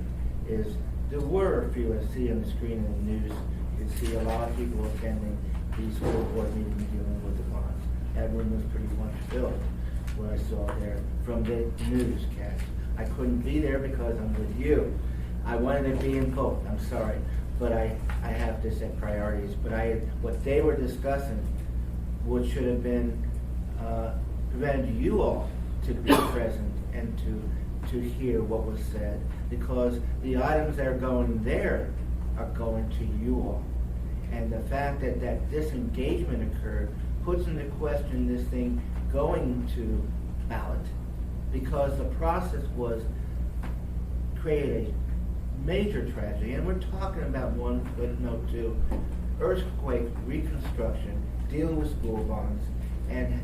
is there were a few I see on the screen in the news. You can see a lot of people attending the school board meeting dealing with the bonds. That room was pretty much filled, what I saw there from the newscast. I couldn't be there because I'm with you. I wanted to be in both, I'm sorry, but I have to set priorities. But what they were discussing, what should have been prevented you all to be present and to hear what was said, because the items that are going there are going to you all. And the fact that that disengagement occurred puts into question this thing going to ballot, because the process was created a major tragedy. And we're talking about one footnote too, earthquake reconstruction, dealing with school bonds, and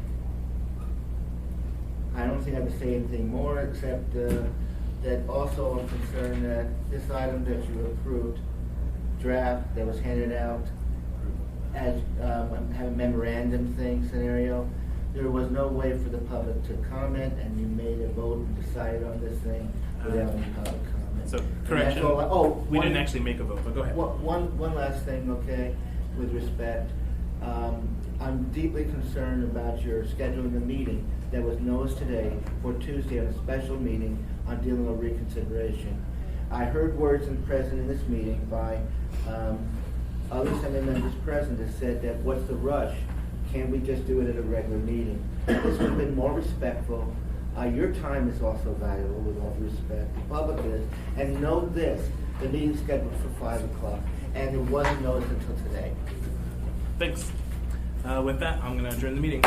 I don't think I have to say anything more except that also I'm concerned that this item that you approved, draft that was handed out as have a memorandum thing scenario, there was no way for the public to comment, and you made a vote and decided on this thing without any public comment. So, correction, we didn't actually make a vote, but go ahead. One last thing, okay, with respect. I'm deeply concerned about your scheduling a meeting that was noticed today for Tuesday on a special meeting on dealing with reconsideration. I heard words present in this meeting by other Senate members present that said that what's the rush? Can't we just do it at a regular meeting? This would have been more respectful. Your time is also valuable, with all due respect. The public is. And note this, the meeting's scheduled for 5 o'clock, and it wasn't noticed until today. Thanks. With that, I'm going to adjourn the meeting.